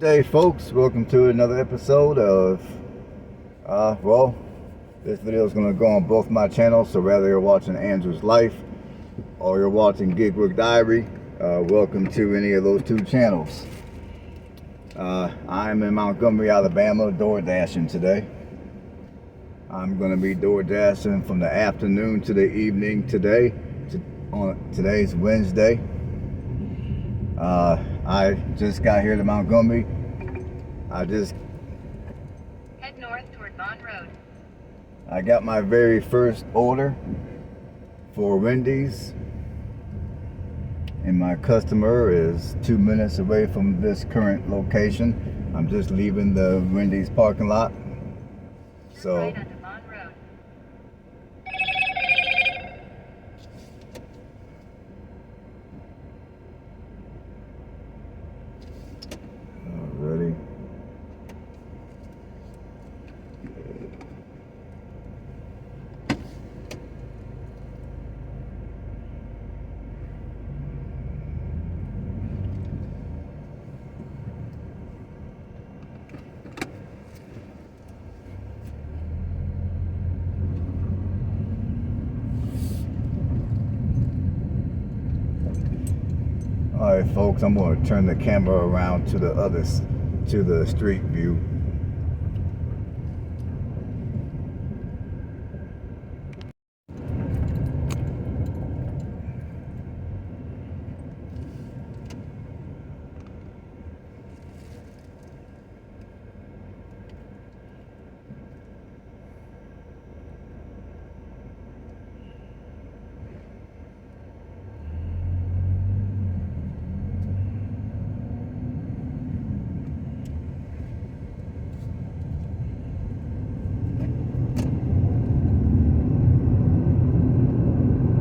Hey folks, welcome to another episode of this video is going to go on both my channels, so whether you're watching Andrew's Life or you're watching Gig Work Diary, welcome to any of those two channels. I'm in Montgomery, Alabama, door dashing today. I'm going to be door dashing from the afternoon to the evening today. Today's Wednesday. I just got here to Montgomery. Head north toward Bond Road. I got my very first order for Wendy's, and my customer is 2 minutes away from this current location. I'm just leaving the Wendy's parking lot. So right onto Bond Road. Alrighty. Alright folks, I'm going to turn the camera around to the street view.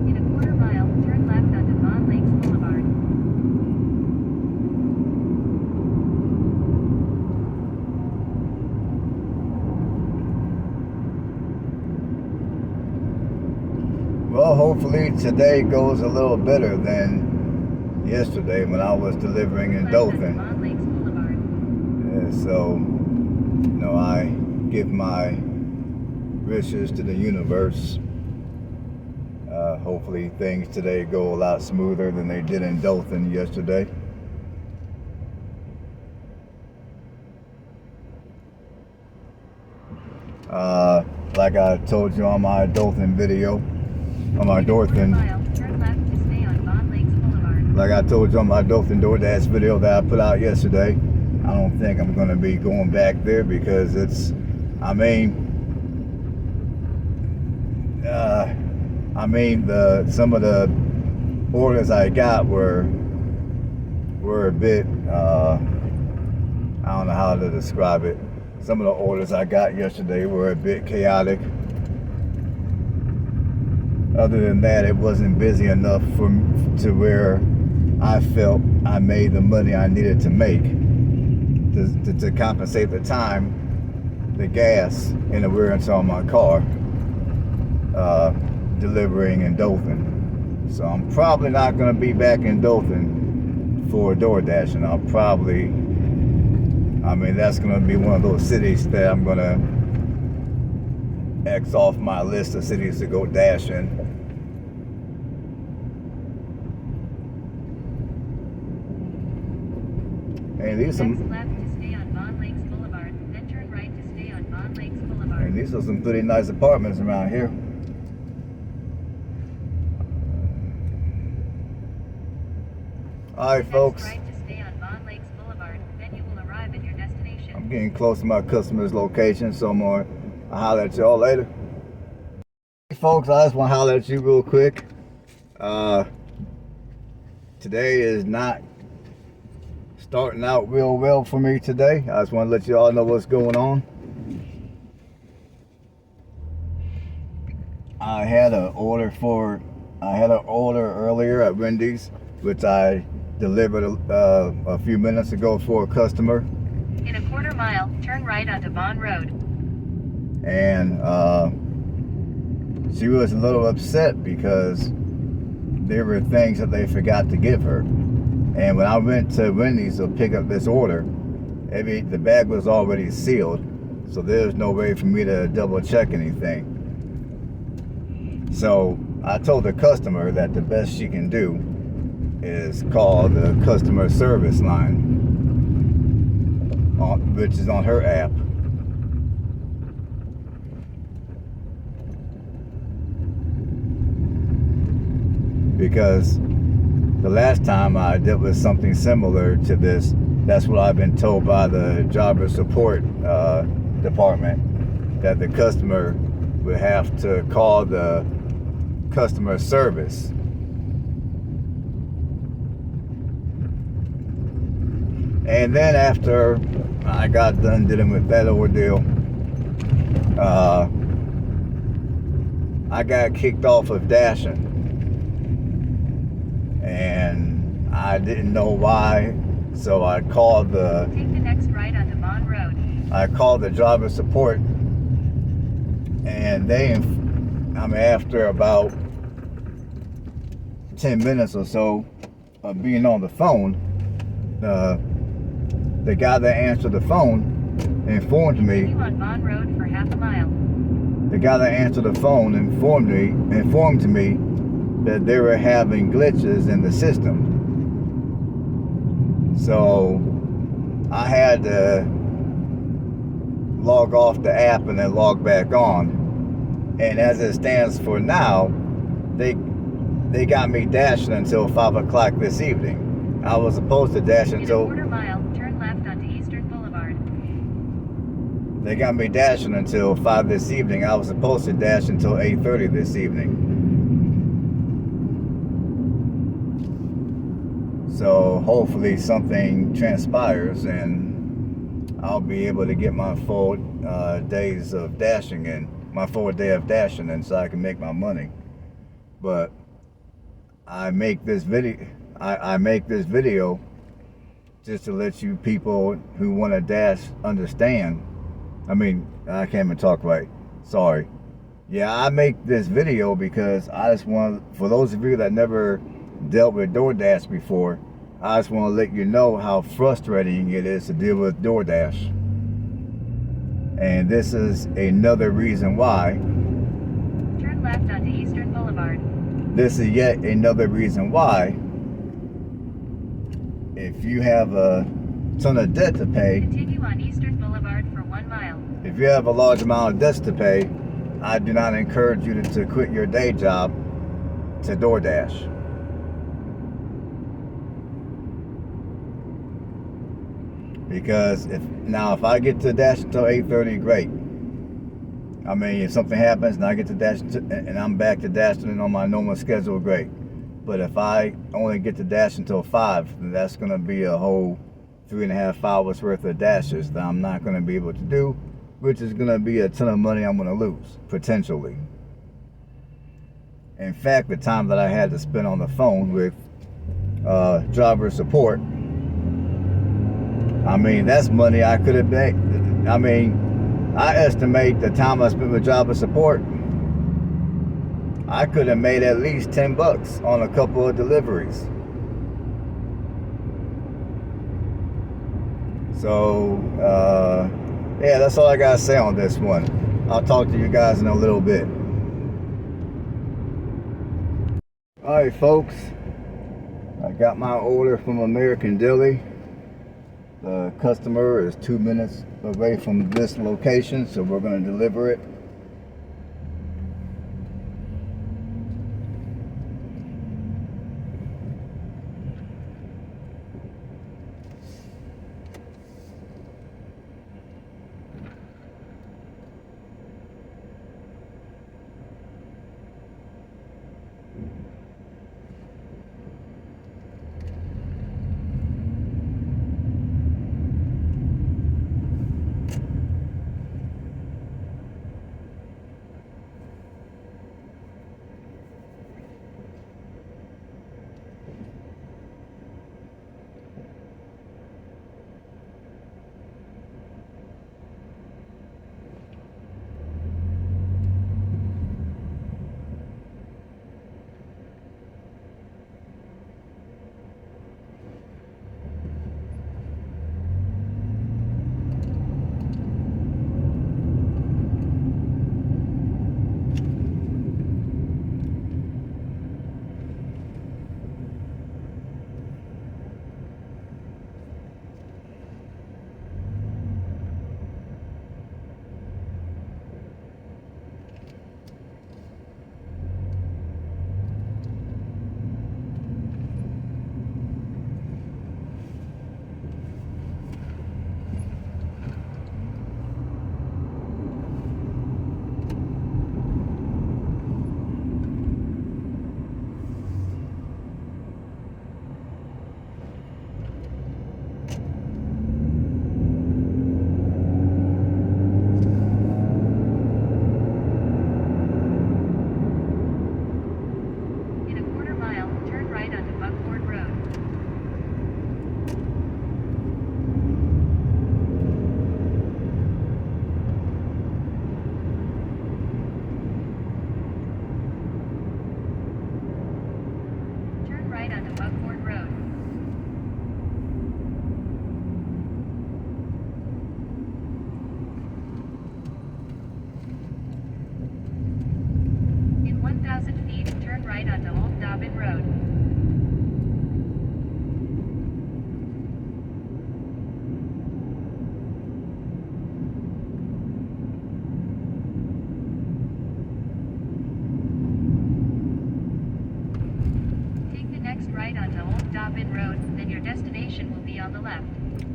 In a quarter mile, turn left onto Bond Lakes Boulevard. Well, hopefully today goes a little better than yesterday when I was delivering in Left onto Dothan. Bond Lakes Boulevard. So, I give my wishes to the universe. Hopefully things today go a lot smoother than they did in Dothan yesterday. Like I told you on my Dothan video, on my Dothan, Mile, turn left to stay on Bond Lakes Boulevard. like I told you on my Dothan DoorDash video that I put out yesterday, I don't think I'm going to be going back there because some of the orders I got were a bit, I don't know how to describe it. Some of the orders I got yesterday were a bit chaotic. Other than that, it wasn't busy enough to where I felt I made the money I needed to make to compensate the time, the gas, and the wear and tear on my car delivering in Dothan. So I'm probably not going to be back in Dothan for DoorDash, and that's going to be one of those cities that I'm going to X off my list of cities to go dash in. And these Next left to stay on Bond Lakes Boulevard, then turn right to stay on Bond Lakes Boulevard. are some pretty nice apartments around here. All right, folks. Next right to stay on Bond Lakes Boulevard, then you will arrive at your destination. I'm getting close to my customer's location, so I'll holler at y'all later. Hey folks, I just want to holler at you real quick. Today is not starting out real well for me today. I just want to let you all know what's going on. I had an order earlier at Wendy's, which I delivered a few minutes ago for a customer. In a quarter mile, turn right onto Bond Road. And she was a little upset because there were things that they forgot to give her. And when I went to Wendy's to pick up this order, the bag was already sealed, so there's no way for me to double check anything. So I told the customer that the best she can do is call the customer service line, which is on her app. Because the last time I dealt with something similar to this, that's what I've been told by the driver support department, that the customer would have to call the customer service. And then after I got done dealing with that ordeal, I got kicked off of dashing. And I didn't know why, so I called the... Take the next right onto Vaughn Road. I called the driver support, and after about 10 minutes or so of being on the phone, the guy that answered the phone informed me. Continue on Vaughn Road for half a mile. The guy that answered the phone informed me that they were having glitches in the system. So I had to log off the app and then log back on. And as it stands for now, they got me dashing until 5 o'clock this evening. I was supposed to dash until... In a quarter mile, turn left onto Eastern Boulevard. They got me dashing until 5 this evening. I was supposed to dash until 8:30 this evening. So hopefully something transpires and I'll be able to get my full days of dashing in, my full day of dashing in, so I can make my money. But I make this video just to let you people who want to dash understand. I can't even talk right. Sorry. Yeah, I make this video because I just want, for those of you that never dealt with DoorDash before, I just want to let you know how frustrating it is to deal with DoorDash. And this is another reason why. Turn left onto Eastern Boulevard. This is yet another reason why, if you have a ton of debt to pay, Continue on Eastern Boulevard for 1 mile. if you have a large amount of debts to pay, I do not encourage you to quit your day job to DoorDash. Because if I get to dash until 8:30, great. If something happens and I get to dash and I'm back to dashing on my normal schedule, great. But if I only get to dash until 5, then that's going to be a whole 3.5 hours worth of dashes that I'm not going to be able to do, which is going to be a ton of money I'm going to lose, potentially. In fact, the time that I had to spend on the phone with driver support, that's money I could have made. I estimate the time I spent with driver support, I could have made at least $10 on a couple of deliveries. So, yeah, that's all I gotta say on this one. I'll talk to you guys in a little bit. Alright, folks, I got my order from American Deli. The customer is 2 minutes away from this location, so we're going to deliver it.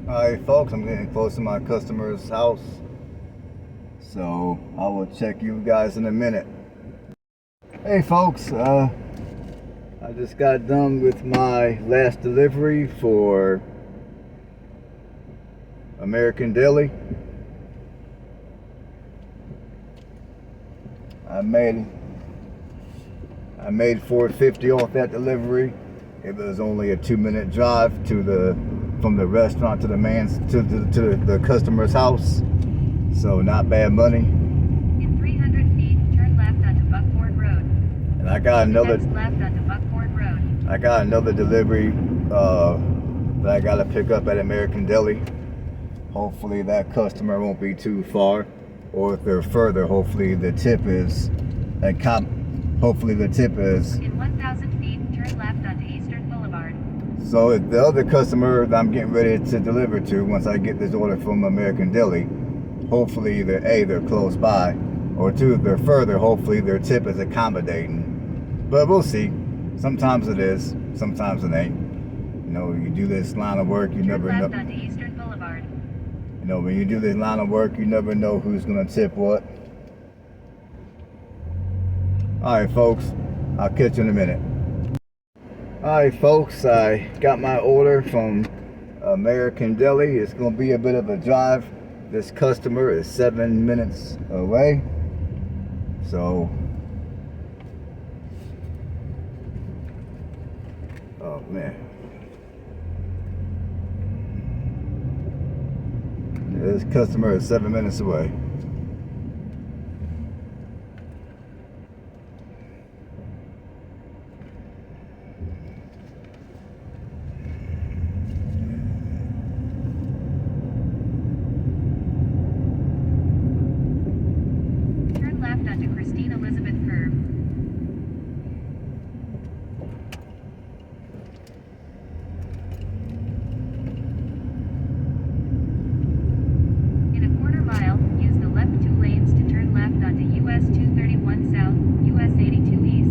Alright folks, I'm getting close to my customer's house, so I will check you guys in a minute. Hey folks, I just got done with my last delivery for American Deli. I made $4.50 off that delivery. It was only a 2-minute drive from the restaurant to the customer's house, so not bad money. In 300 feet, turn left onto Buckford Road. And I got another Next left onto Buckford Road. I got another delivery that I gotta pick up at American Deli. Hopefully that customer won't be too far, or if they're further, hopefully the tip is hopefully the tip is. In 1,000 feet, turn left onto Eastern Boulevard. So if the other customer that I'm getting ready to deliver to, once I get this order from American Deli, hopefully either A, they're close by, or two, if they're further, hopefully their tip is accommodating. But we'll see. Sometimes it is, sometimes it ain't. You know, you do this line of work, you never know. Turn left onto Eastern Boulevard. You know, when you do this line of work, you never know who's gonna tip what. Alright folks, I'll catch you in a minute. Alright folks, I got my order from American Deli. It's gonna be a bit of a drive. This customer is 7 minutes away. So, oh man. This customer is 7 minutes away. Turn left onto Christine Elizabeth Curve. In a quarter mile, use the left 2 lanes to turn left onto US 231 South, US 82 East.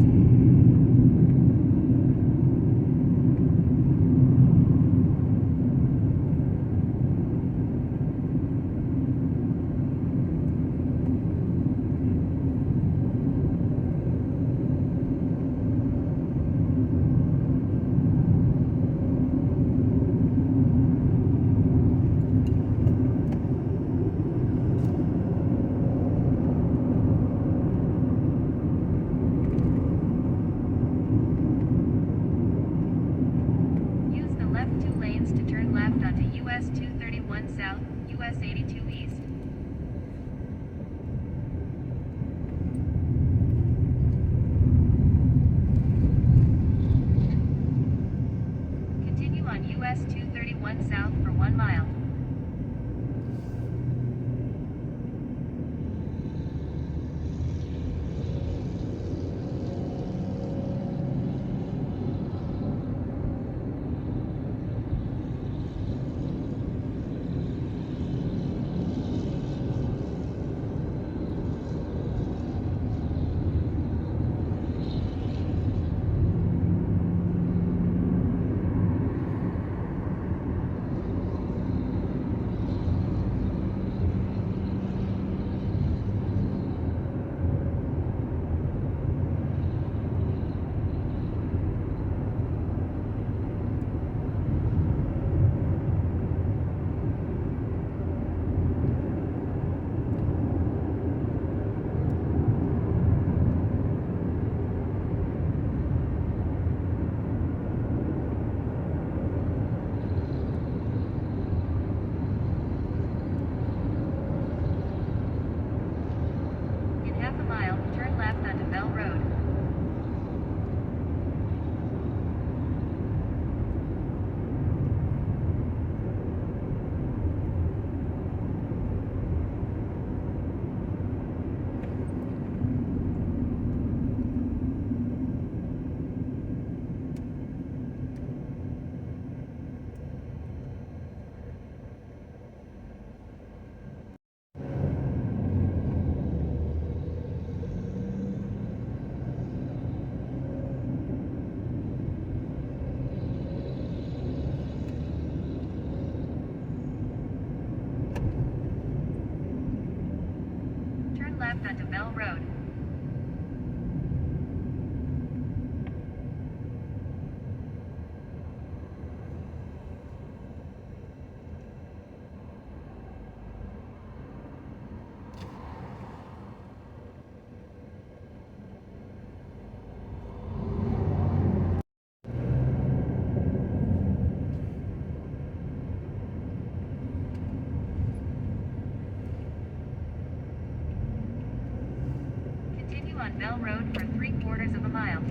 Use the left 2 lanes to turn left onto US 231 South, US 82 East. Continue on US 231 South for 1 mile. left onto Bell Road. Continue on Bell Road for 3/4 of a mile.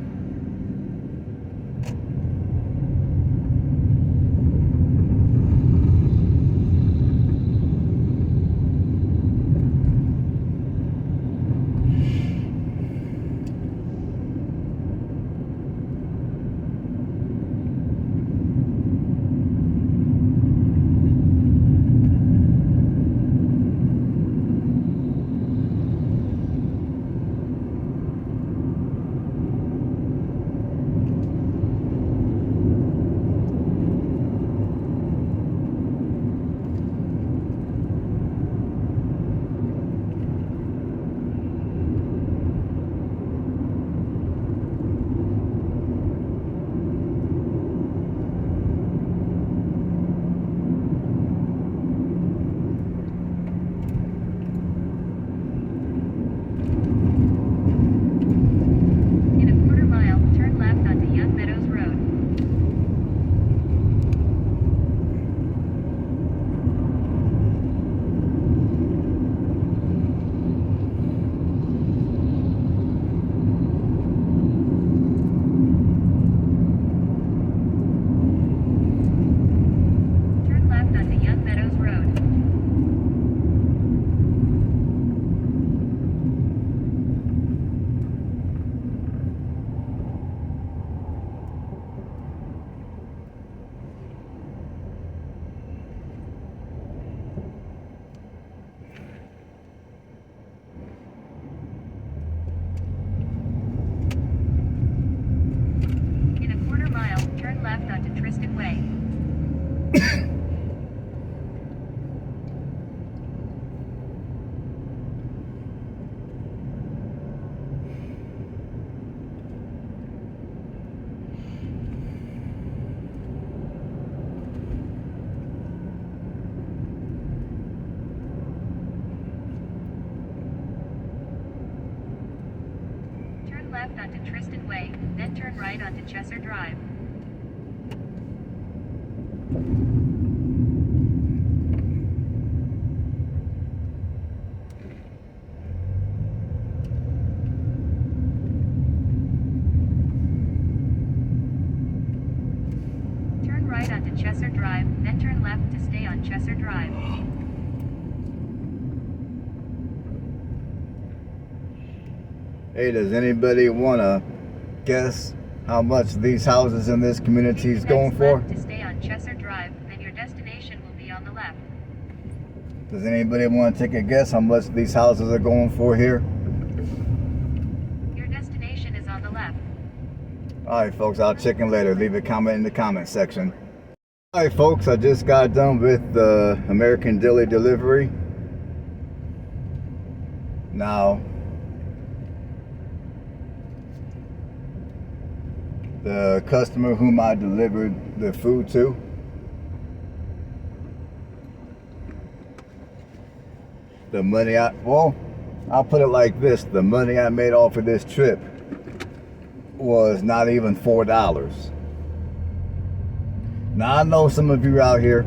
In a 1/4 mile, turn left onto Young Meadows Road. Turn left onto Young Meadows Road. In a 1/4 mile, turn left onto Tristan Way. Turn left onto Tristan Way, then turn right onto Chesser Drive. Turn right onto Chesser Drive, then turn left to stay on Chesser Drive. Hey, does anybody want to guess how much these houses in this community is Take the going next for? left to stay on Chesser Drive, then your destination will be on the left. Does anybody want to take a guess how much these houses are going for here? Your destination is on the left. Alright folks, I'll check in later. Leave a comment in the comment section. Alright folks, I just got done with the American Deli delivery. Now, the customer whom I delivered the food to, the money I'll put it like this, the money I made off of this trip was not even $4. Now I know some of you out here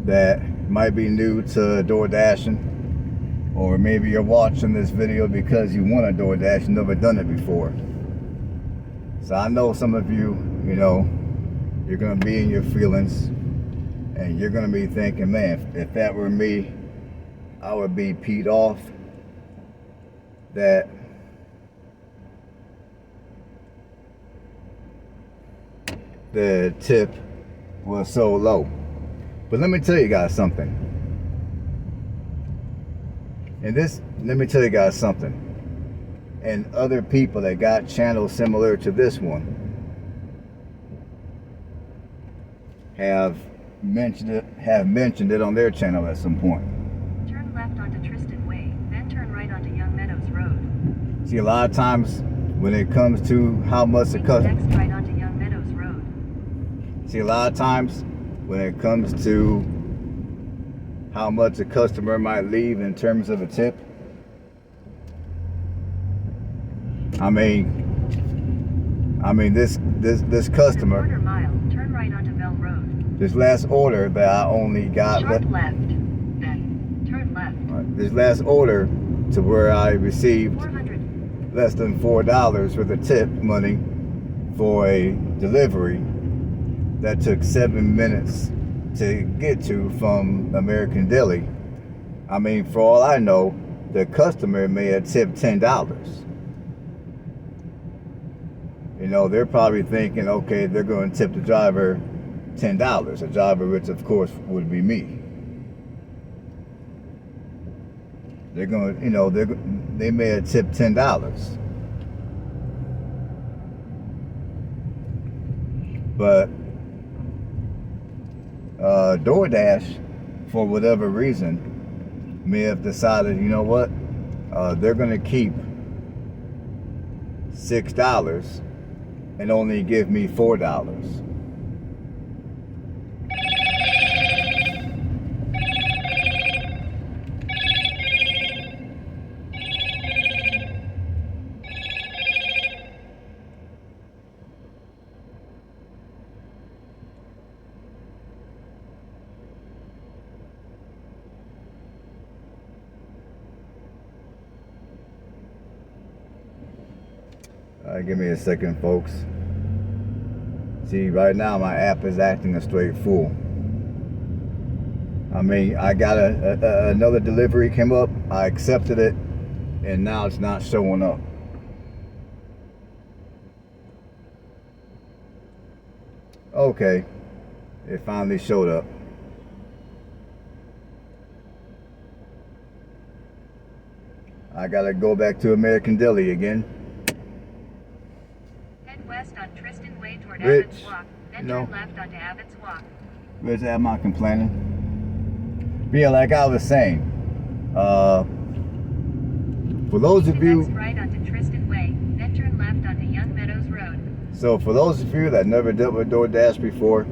that might be new to door dashing, or maybe you're watching this video because you want to door dash and never done it before. So I know some of you, you know, you're gonna be in your feelings and you're gonna be thinking, man, if that were me, I would be peed off that the tip was so low. But let me tell you guys something. Let me tell you guys something. And other people that got channels similar to this one have mentioned it on their channel at some point. Turn left onto Tristan Way, then turn right See, a lot of times when it comes to how much the customer... Next right onto Young Meadows Road. See, a lot of times when it comes to how much a customer might leave in terms of a tip, I mean this customer, Quarter mile, turn right onto Bell Road. this last order that I only got Sharp left, then turn left. this last order to where I received 400. less than $4 for the tip money for a delivery that took 7 minutes to get to from American Deli. I mean, for all I know, the customer may have tipped $10. You know, they're probably thinking, okay, they're going to tip the driver $10. The driver, which of course would be me. They're going to, you know, they may have tipped $10. But DoorDash, for whatever reason, may have decided, you know what, they're going to keep $6 and only give me $4. Give me a second, folks. See, right now my app is acting a straight fool. I mean, I got another delivery came up, I accepted it, and now it's not showing up. Okay, it finally showed up. I gotta go back to American Deli again. West on Tristan Way toward Rich, Abbott's Walk, then no. turn left onto Abbott's Walk. Rich, I'm not complaining. But yeah, like I was saying, for those of you... Next right onto Tristan Way, then turn left onto Young Meadows Road. So for those of you that never dealt with DoorDash before,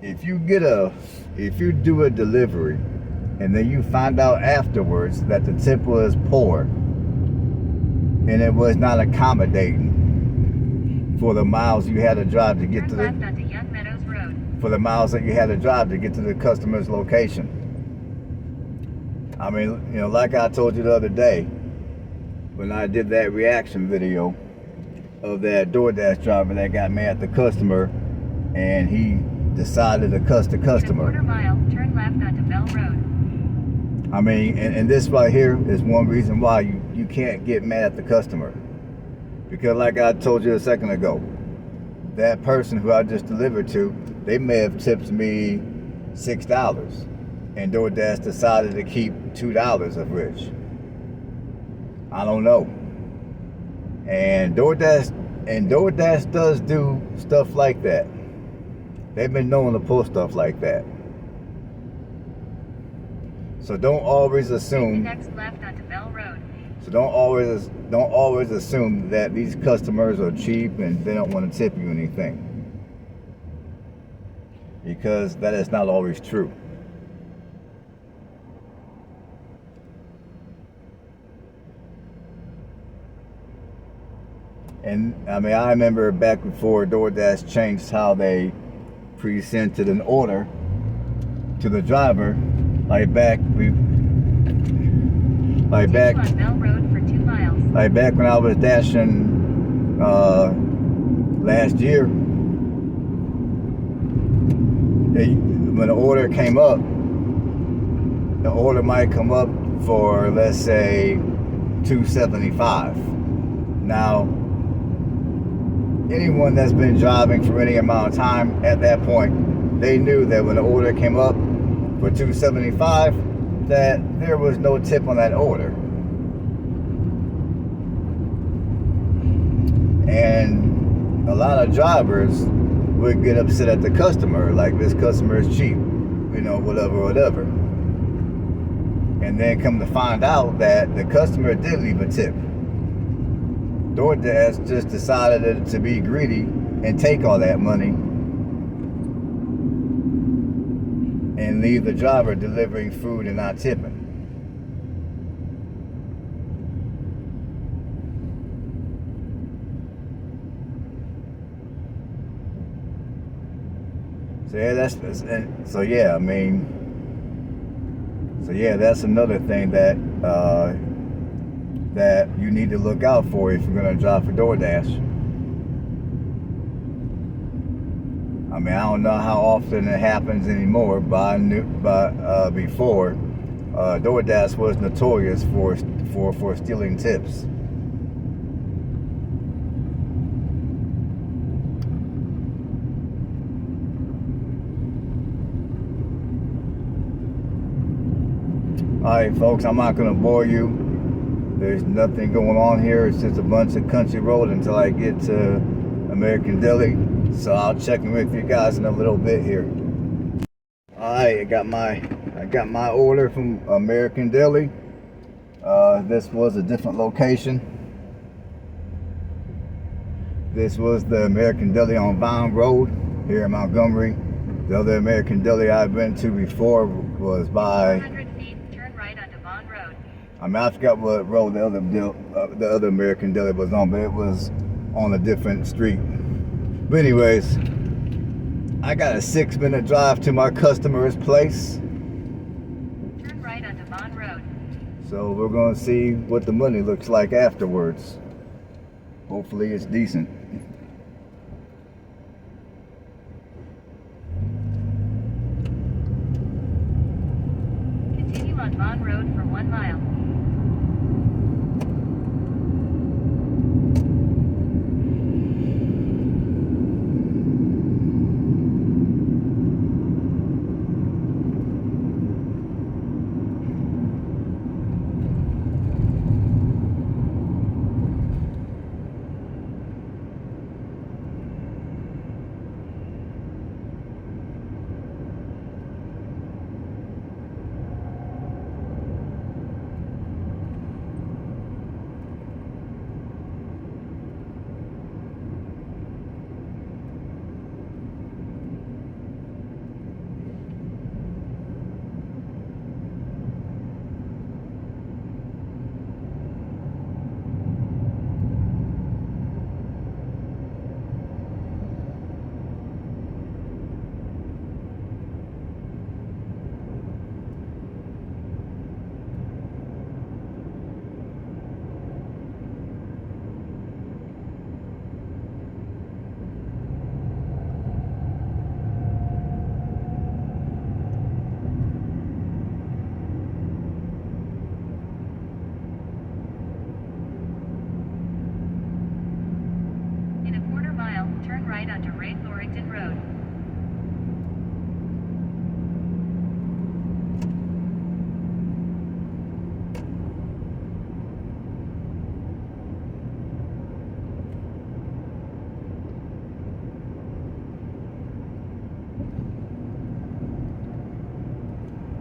if you do a delivery and then you find out afterwards that the tip was poor, and it was not accommodating for the miles you had to drive to get to the left onto Young Meadows Road. For the miles that you had to drive to get to the customer's location. I mean, you know, like I told you the other day when I did that reaction video of that DoorDash driver that got mad at the customer and he decided to cuss the customer. Quarter mile, turn left onto Bell Road. I mean, and this right here is one reason why you can't get mad at the customer. Because like I told you a second ago, that person who I just delivered to, they may have tipped me $6. And DoorDash decided to keep $2 of which. I don't know. And DoorDash does do stuff like that. They've been known to pull stuff like that. So don't always assume. Next left onto Bell Road. So don't always assume that these customers are cheap and they don't want to tip you anything, because that is not always true. And I mean, I remember back before DoorDash changed how they presented an order to the driver. Like back on Bell Road for 2 miles. Like back when I was dashing last year, when the order came up, the order might come up for, let's say, $2.75. Now, anyone that's been driving for any amount of time at that point, they knew that when the order came up for $2.75, that there was no tip on that order. And a lot of drivers would get upset at the customer, like, this customer is cheap, you know, whatever. And then come to find out that the customer did leave a tip. DoorDash just decided to be greedy and take all that money and leave the driver delivering food and not tipping. So yeah, that's another thing that that you need to look out for if you're gonna drive for DoorDash. I mean, I don't know how often it happens anymore, but before, DoorDash was notorious for stealing tips. Alright folks, I'm not going to bore you. There's nothing going on here. It's just a bunch of country road until I get to American Deli. So I'll check in with you guys in a little bit here. Alright, I got my order from American Deli. This was a different location. This was the American Deli on Vine Road here in Montgomery. The other American Deli I've been to before was by 400 feet, turn right onto Vaughn Road. I mean, I forgot what road the other American Deli was on, but it was on a different street. But anyways, I got a 6-minute drive to my customer's place. Turn right onto Vaughn Road. So we're going to see what the money looks like afterwards. Hopefully it's decent. Continue on Vaughn Road for 1 mile. In a quarter mile, turn right onto Wraith-Orrington Road.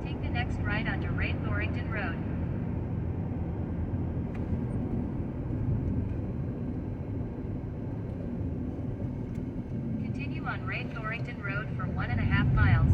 Take the next right onto Wraith-Orrington Road. Continue on Wraith-Orrington Road for 1.5 miles.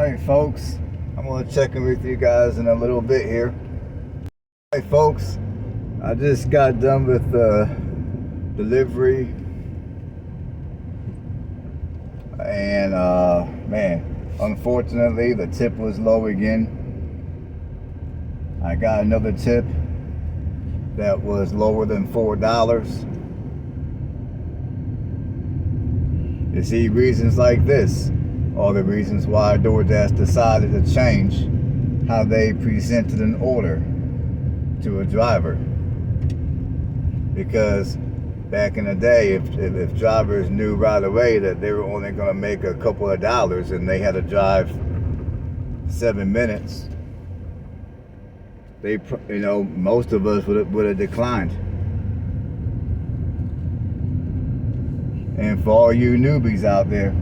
Alright folks, I'm going to check in with you guys in a little bit here. Alright folks, I just got done with the delivery, and man, unfortunately the tip was low again. I got another tip that was lower than $4. You see, reasons like this are the reasons why DoorDash decided to change how they presented an order to a driver. Because back in the day, if drivers knew right away that they were only going to make a couple of dollars and they had to drive 7 minutes, they, most of us would have declined. And for all you newbies out there,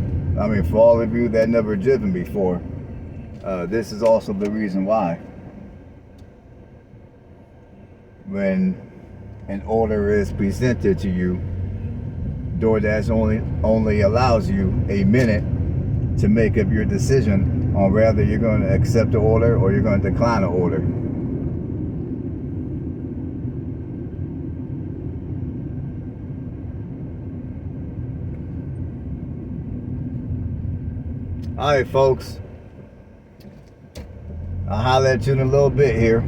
for all of you that never driven before, this is also the reason why. When an order is presented to you, DoorDash only allows you a minute to make up your decision on whether you're going to accept the order or you're going to decline the order. Alright folks, I'll holler at you in a little bit here.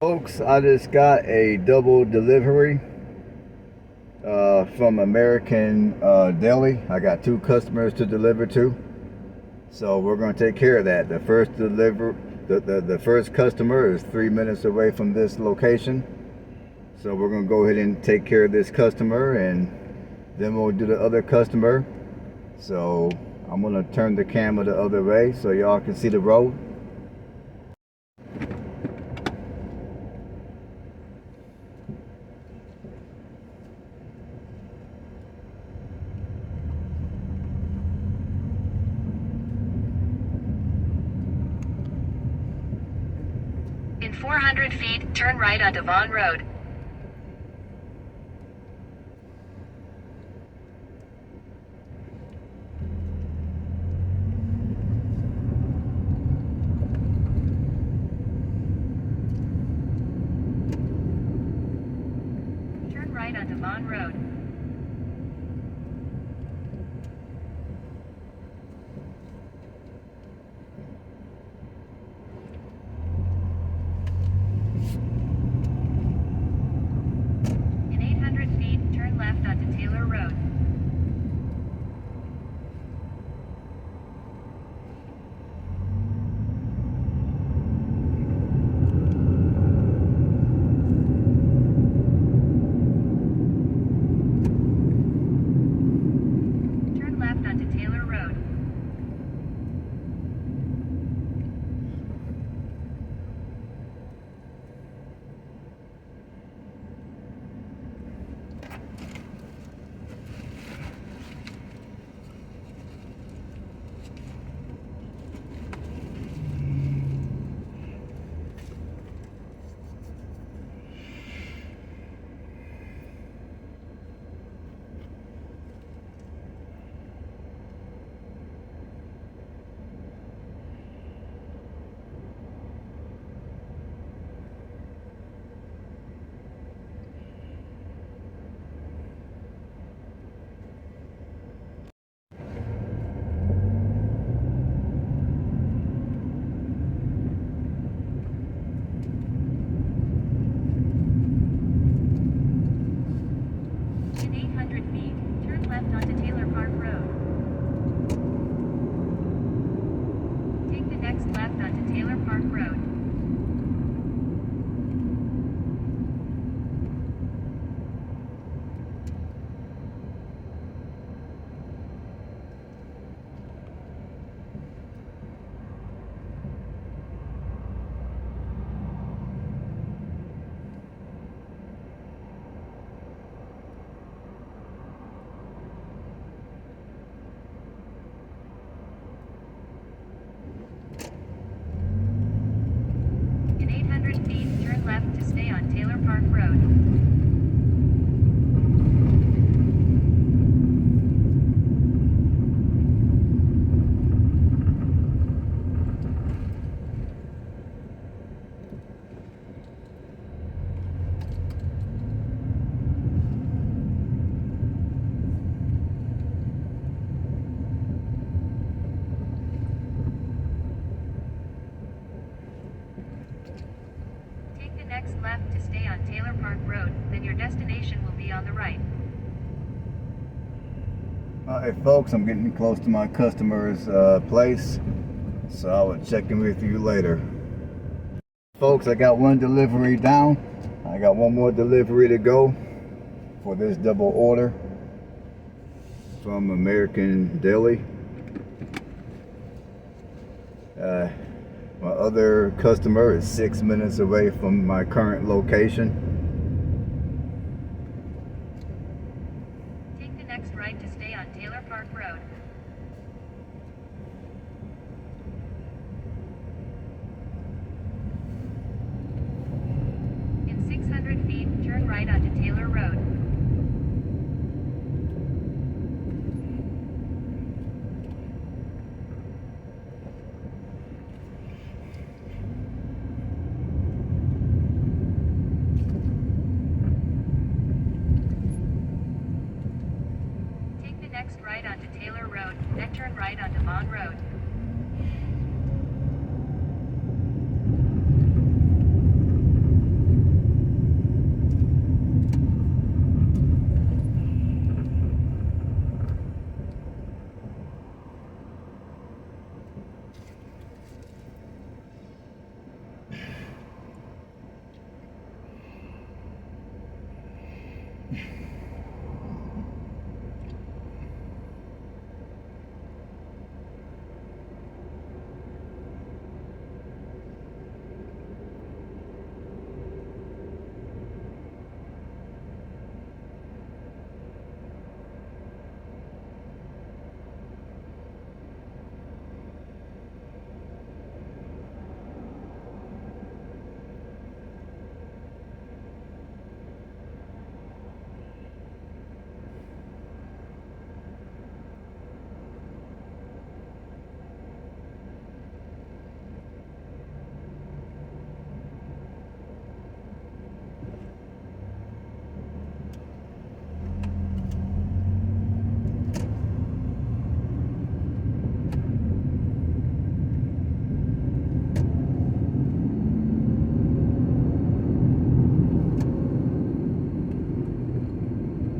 Folks, I just got a double delivery from American Deli. I got 2 customers to deliver to, so we're going to take care of that. The first customer is 3 minutes away from this location, so we're going to go ahead and take care of this customer, and then we'll do the other customer. So I'm going to turn the camera the other way so y'all can see the road. In 400 feet, turn right onto Vaughn Road. Turn right onto Vaughn Road. In 800 feet, turn left onto Taylor Road. Turn left onto Taylor Road. In 800 feet, turn left onto Taylor Park Road. Take the next left onto Taylor Park Road. In 800 feet, turn left to stay on Taylor Park Road. next left to stay on Taylor Park Road, then your destination will be on the right. Alright folks, I'm getting close to my customer's place, so I will check in with you later. Folks, I got one delivery down. I got one more delivery to go for this double order from American Deli. My other customer is 6 minutes away from my current location. Take the next right to stay on Taylor Park Road. In 600 feet, turn right onto Taylor Road. Take the next right onto Taylor Road, then turn right onto Vaughn Road.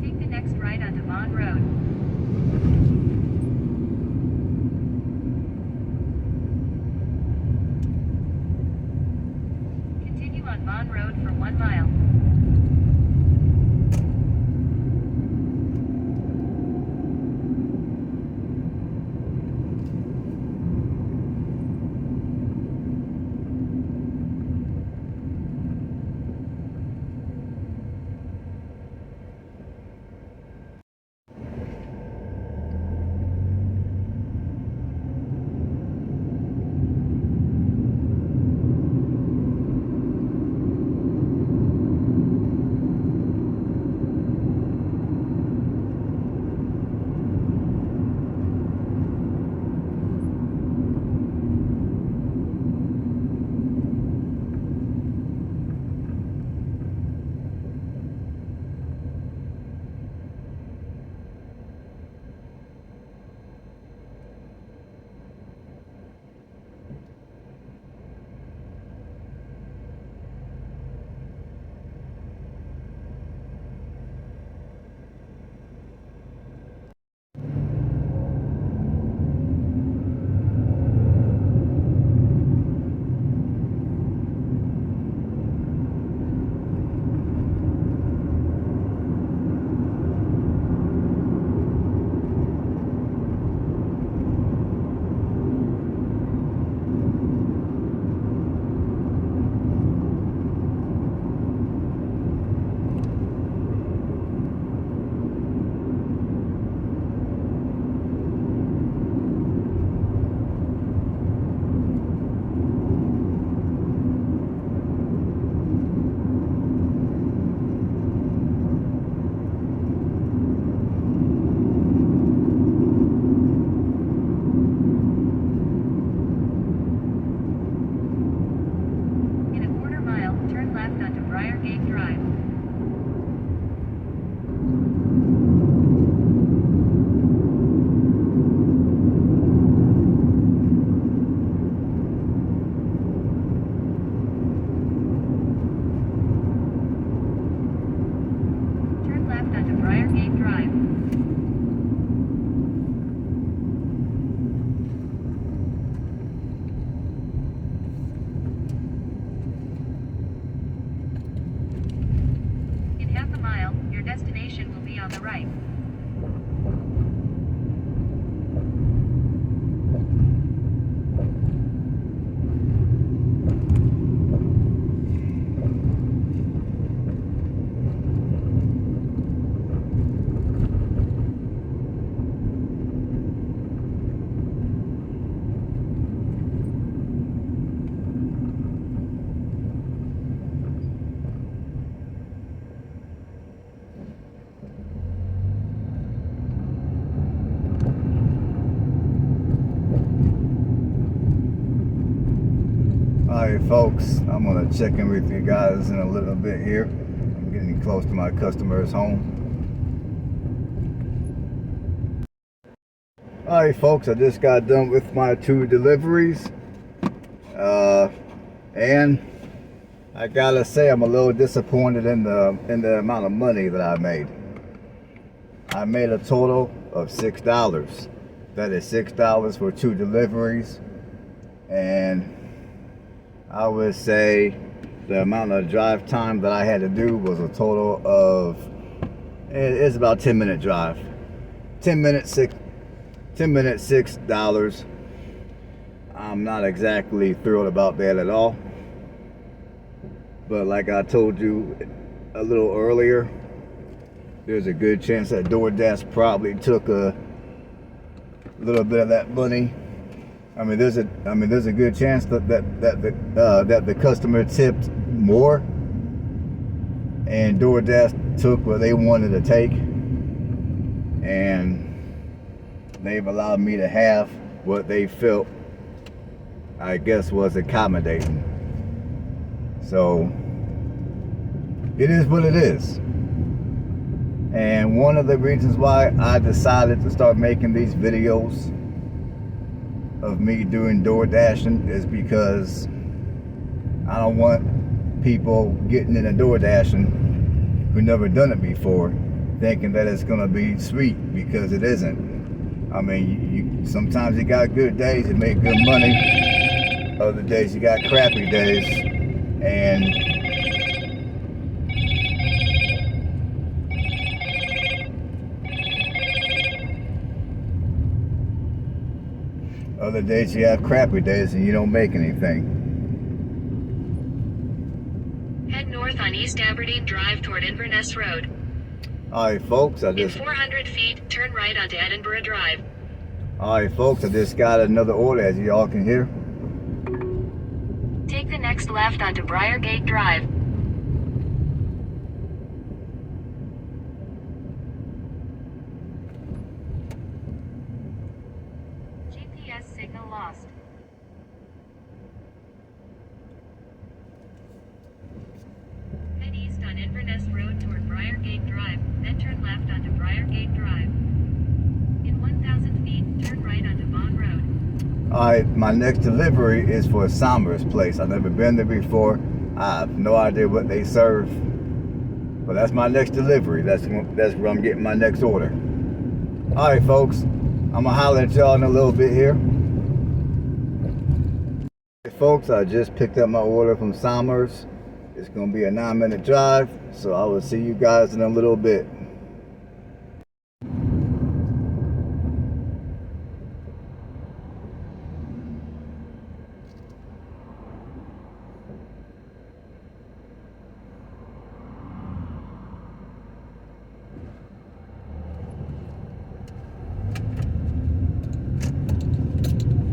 Take the next right onto Vaughn Road. Continue on Vaughn Road for 1 mile. the right. Alright folks, I'm gonna check in with you guys in a little bit here. I'm getting close to my customer's home. Alright folks, I just got done with my 2 deliveries. And I gotta say I'm a little disappointed in the amount of money that I made. I made a total of $6. That is $6 for 2 deliveries. And I would say the amount of drive time that I had to do was a total of, it's about 10-minute drive. 10 minutes, $6. I'm not exactly thrilled about that at all. But like I told you a little earlier, there's a good chance that DoorDash probably took a little bit of that money. I mean, there's a good chance that the customer tipped more, and DoorDash took what they wanted to take, and they've allowed me to have what they felt, I guess, was accommodating. So it is what it is. And one of the reasons why I decided to start making these videos of me doing door dashing is because I don't want people getting in a door dashing who never done it before thinking that it's gonna be sweet, because it isn't. I mean, sometimes you got good days, you make good money. Other days you got crappy days, and other days you have crappy days and you don't make anything. Head north on East Aberdeen Drive toward Inverness Road. Alright folks, In 400 feet, turn right onto Edinburgh Drive. Alright folks, I just got another order, as y'all can hear. Take the next left onto Briargate Drive. GPS signal lost. Head east on Inverness Road toward Briargate Drive, then turn left onto Briargate Drive. In 1,000 feet, turn right onto Vaughan Road. Alright, my next delivery is for Somers Place. I've never been there before. I have no idea what they serve. But that's my next delivery. That's where I'm getting my next order. Alright folks, I'm gonna holler at y'all in a little bit here. Hey folks, I just picked up my order from Somers. It's gonna be a 9-minute drive, so I will see you guys in a little bit.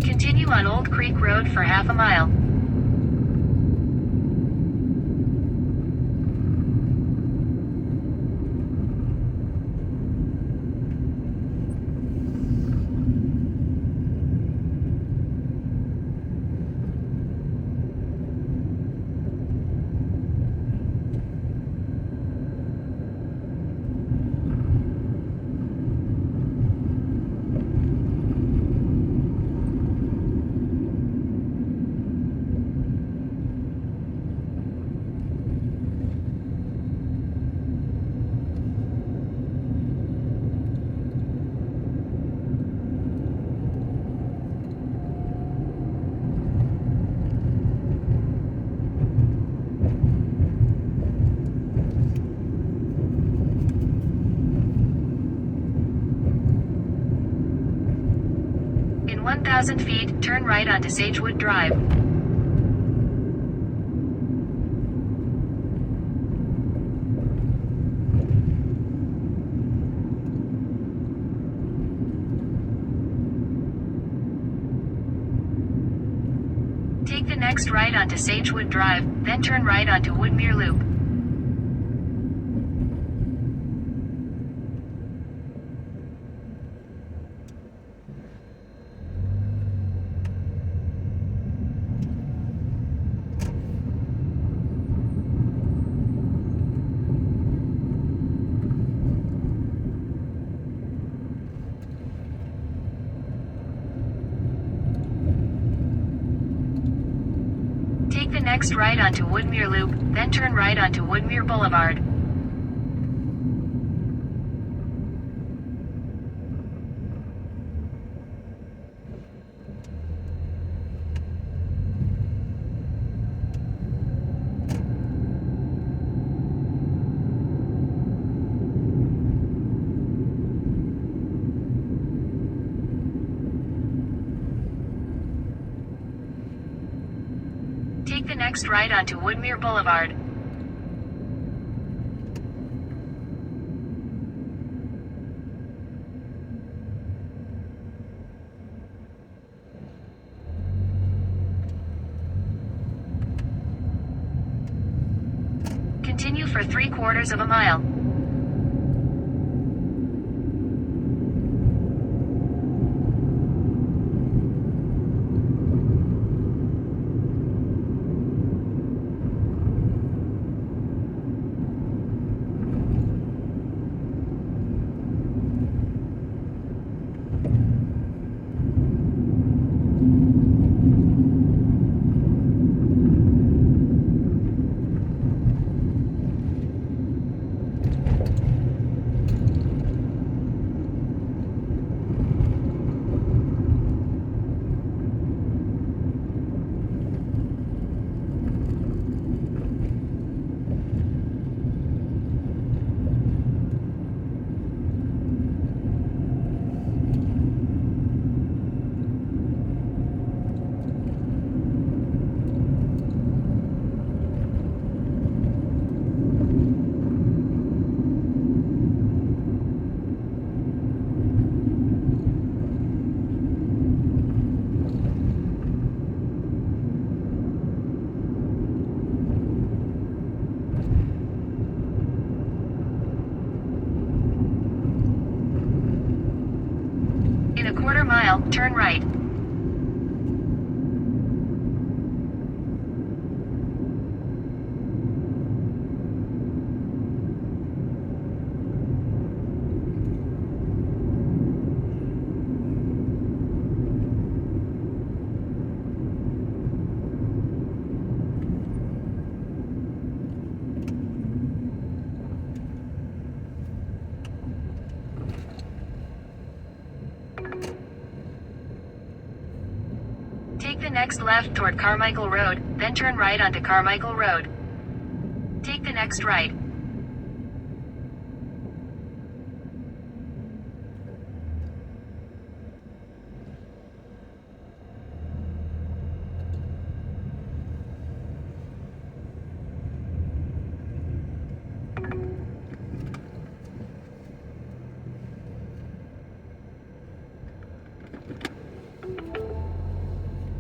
Continue on Old Creek Road for half a mile. 1,000 feet, turn right onto Sagewood Drive. Take the next right onto Sagewood Drive, then turn right onto Woodmere Loop. Take the next right onto Woodmere Loop, then turn right onto Woodmere Boulevard. Take the next right onto Woodmere Boulevard. Continue for 3/4 of a mile. In a 1/4 mile, turn right. Take the next left toward Carmichael Road, then turn right onto Carmichael Road. Take the next right.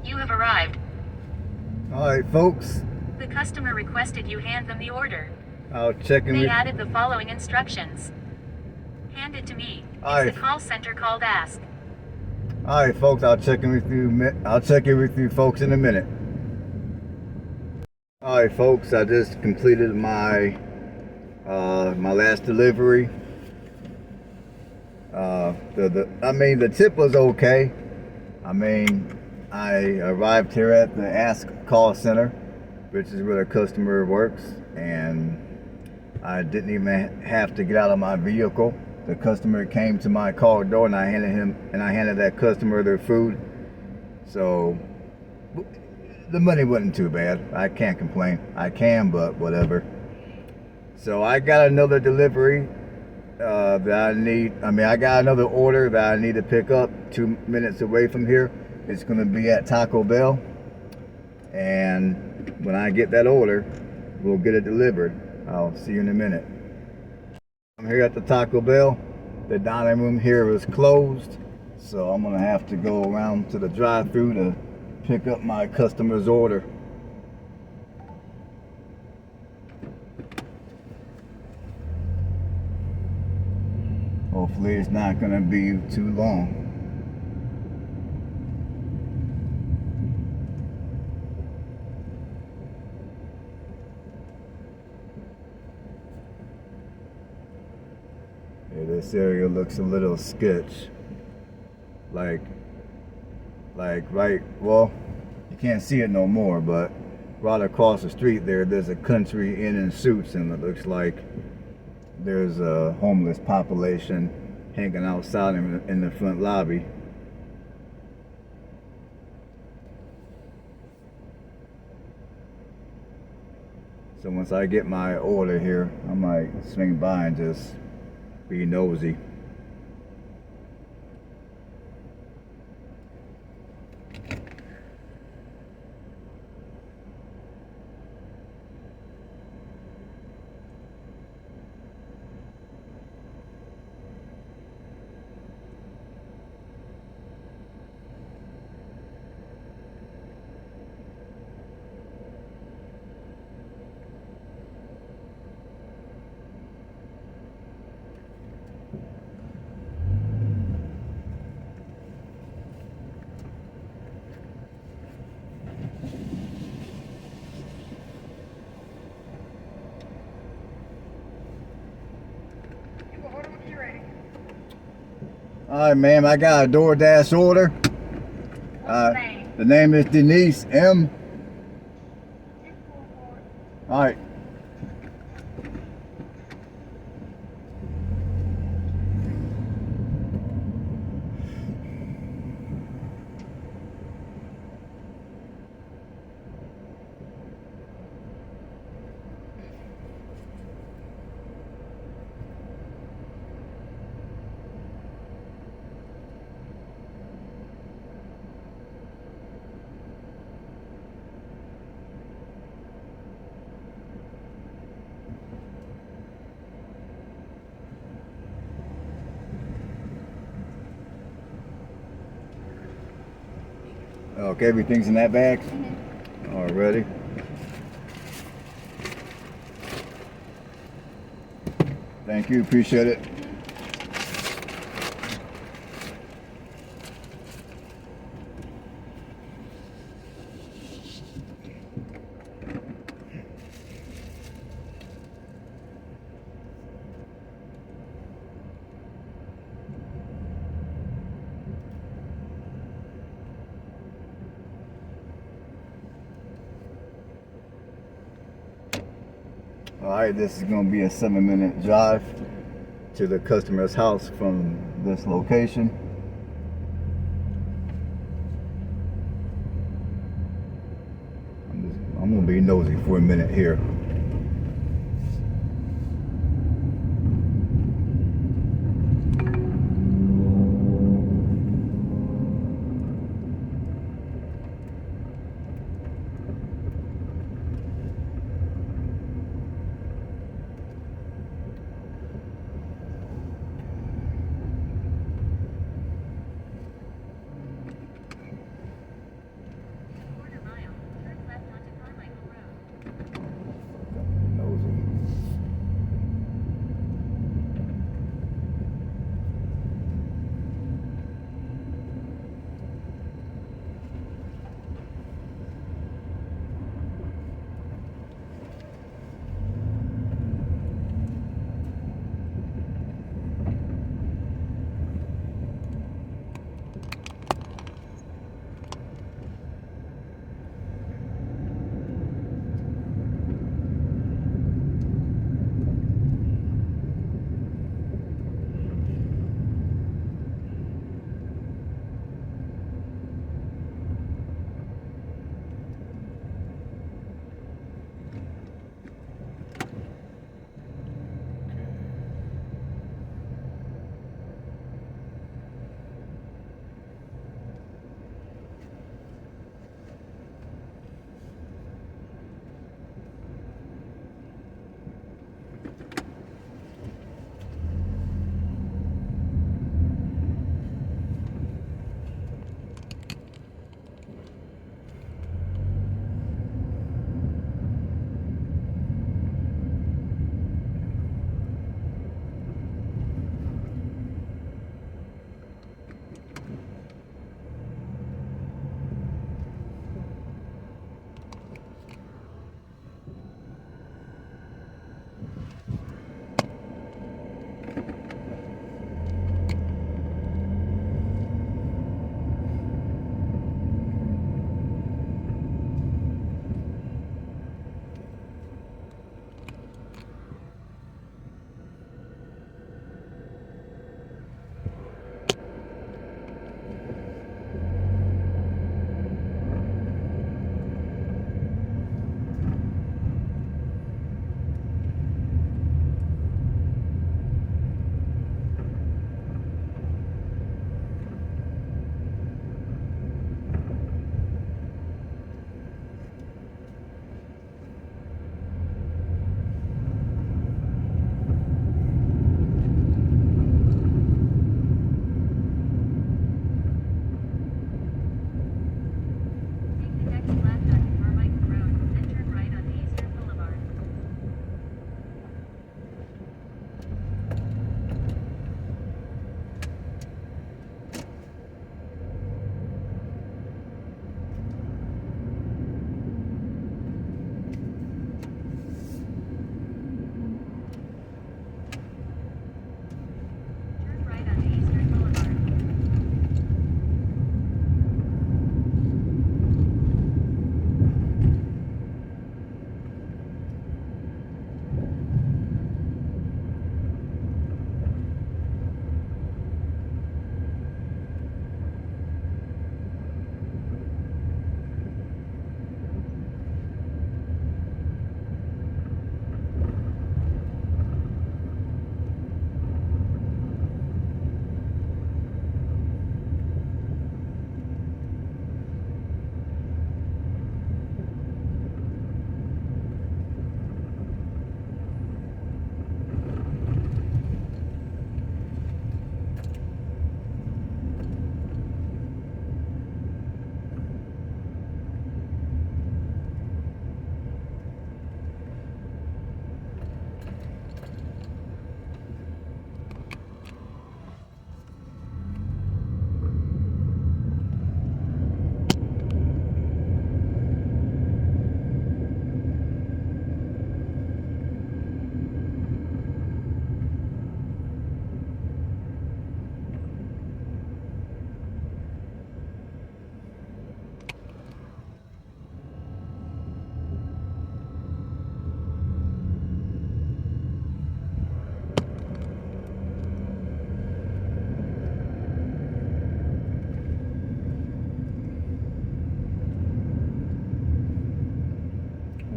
You have arrived. All right, folks. The customer requested you hand them the order. I'll check in They with. added the following instructions. Hand it to me. Aye. It's the call center called Ask. All right, folks. I'll check in with you. I'll check in with you, folks, in a minute. All right, folks. I just completed my my last delivery. The tip was okay. I mean, I arrived here at the Ask call center, which is where the customer works, and I didn't even have to get out of my vehicle. The customer came to my car door, and I handed that customer their food. So the money wasn't too bad. I can't complain. I can, but whatever. So I got another delivery that I got another order that I need to pick up 2 minutes away from here. it's gonna be at Taco Bell, and when I get that order, we'll get it delivered. I'll see you in a minute. I'm here at the Taco Bell. The dining room here is closed, so I'm gonna have to go around to the drive-thru to pick up my customer's order. Hopefully it's not gonna be too long. Yeah, this area looks a little sketch. Like right, well, you can't see it no more, but right across the street there's a Country Inn and Suits, and it looks like there's a homeless population hanging outside in the front lobby. So once I get my order here, I might swing by and just be nosy. All right, ma'am, I got a DoorDash order. The name is Denise M. All right. Okay, everything's in that bag? Mm-hmm. Alrighty. Thank you, appreciate it. Alright, this is going to be a 7-minute drive to the customer's house from this location. I'm going to be nosy for a minute here.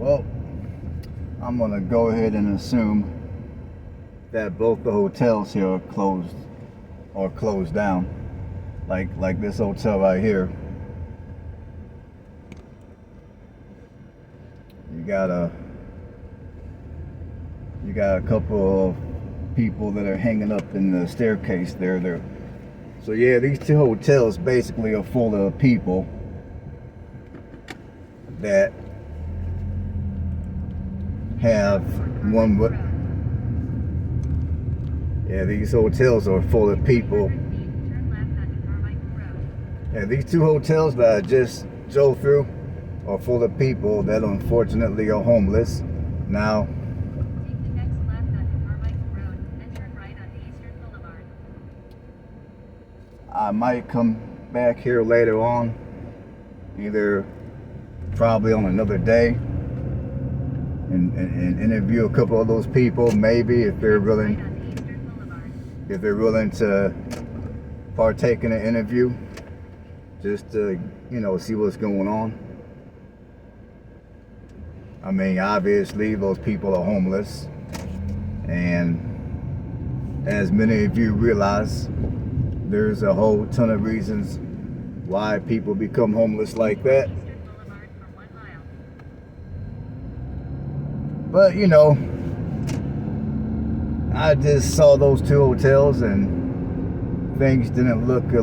Well, I'm gonna go ahead and assume that both the hotels here are closed down. Like this hotel right here. You got a couple of people that are hanging up in the staircase there. So yeah, these two hotels basically are full of people that have one. Yeah, these hotels are full of people. Yeah, these two hotels that I just drove through are full of people that unfortunately are homeless. Now, I might come back here later on, either probably on another day, and interview a couple of those people, maybe if they're willing to partake in an interview, just to see what's going on. I mean, obviously those people are homeless, and as many of you realize, there's a whole ton of reasons why people become homeless like that. But I just saw those two hotels and things looked a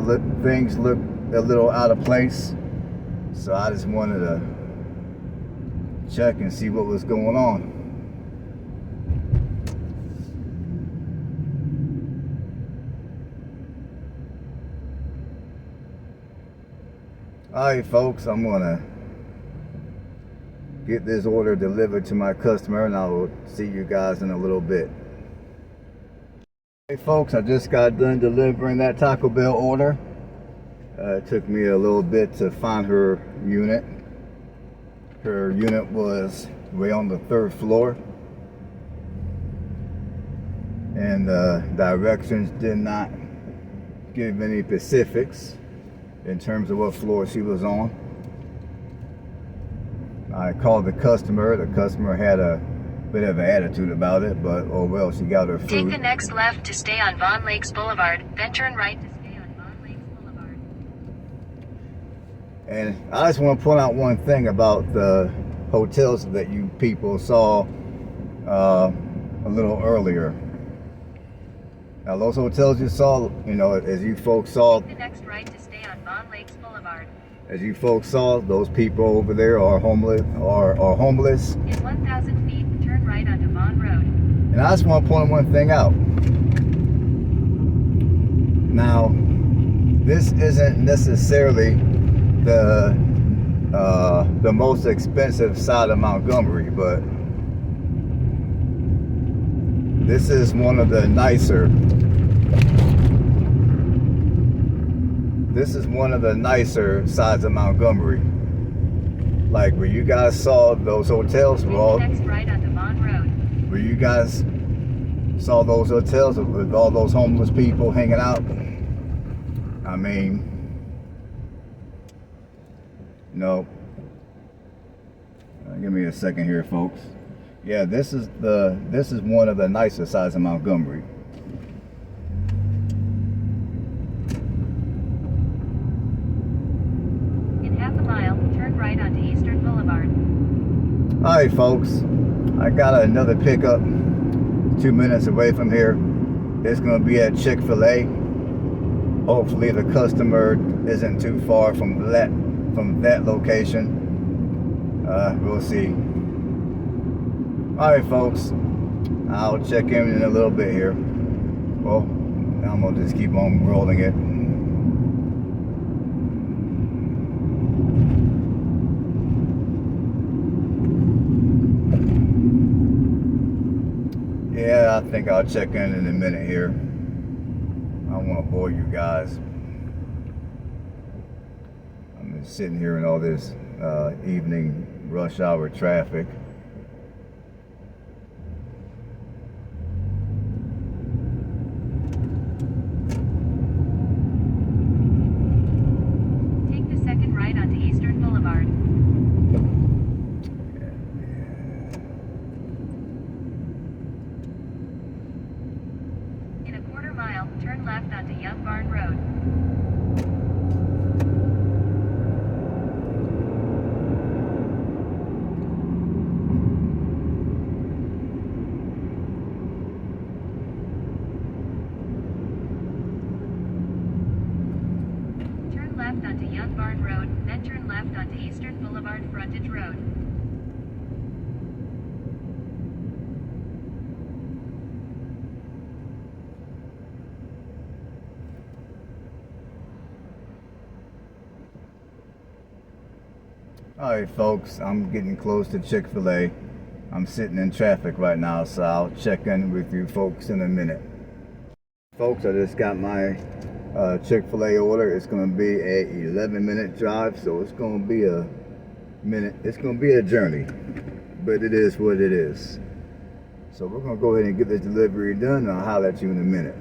little out of place. So I just wanted to check and see what was going on. Alright folks, I'm gonna get this order delivered to my customer, and I will see you guys in a little bit. Hey folks, I just got done delivering that Taco Bell order. It took me a little bit to find her unit. Her unit was way on the 3rd floor, and directions did not give any specifics in terms of what floor she was on. I called the customer. The customer had a bit of an attitude about it, but oh well, she got her food. Take the next left to stay on Vaughan Lakes Boulevard, then turn right to stay on Vaughan Lakes Boulevard. And I just want to point out one thing about the hotels that you people saw a little earlier. Now those hotels you saw, as you folks saw, Take the next right to stay on Vaughan Lakes Boulevard. As you folks saw, those people over there are homeless. Homeless. In 1,000 feet, turn right onto Vaughan Road. And I just want to point one thing out. Now, this isn't necessarily the most expensive side of Montgomery, but this is one of the nicer. This is one of the nicer sides of Montgomery. Like where you guys saw those hotels were all. Next right onto Vaughan Road. Where you guys saw those hotels with all those homeless people hanging out. I mean, give me a second here, folks. Yeah, this is one of the nicer sides of Montgomery. Alright folks, I got another pickup 2 minutes away from here. It's going to be at Chick-fil-A. Hopefully the customer isn't too far from that location. We'll see. Alright folks, I'll check in a little bit here. Well, I'm going to just keep on rolling it. Yeah, I think I'll check in a minute here. I don't want to bore you guys. I'm just sitting here in all this evening rush hour traffic. Take the second right onto Eastern Boulevard. Yeah. Boulevard Frontage Road. Alright folks, I'm getting close to Chick-fil-A. I'm sitting in traffic right now, so I'll check in with you folks in a minute. Folks, I just got my Chick-fil-A order. It's going to be a 11-minute drive, so it's going to be a minute. It's going to be a journey, but it is what it is. So we're going to go ahead and get this delivery done, and I'll holler at you in a minute.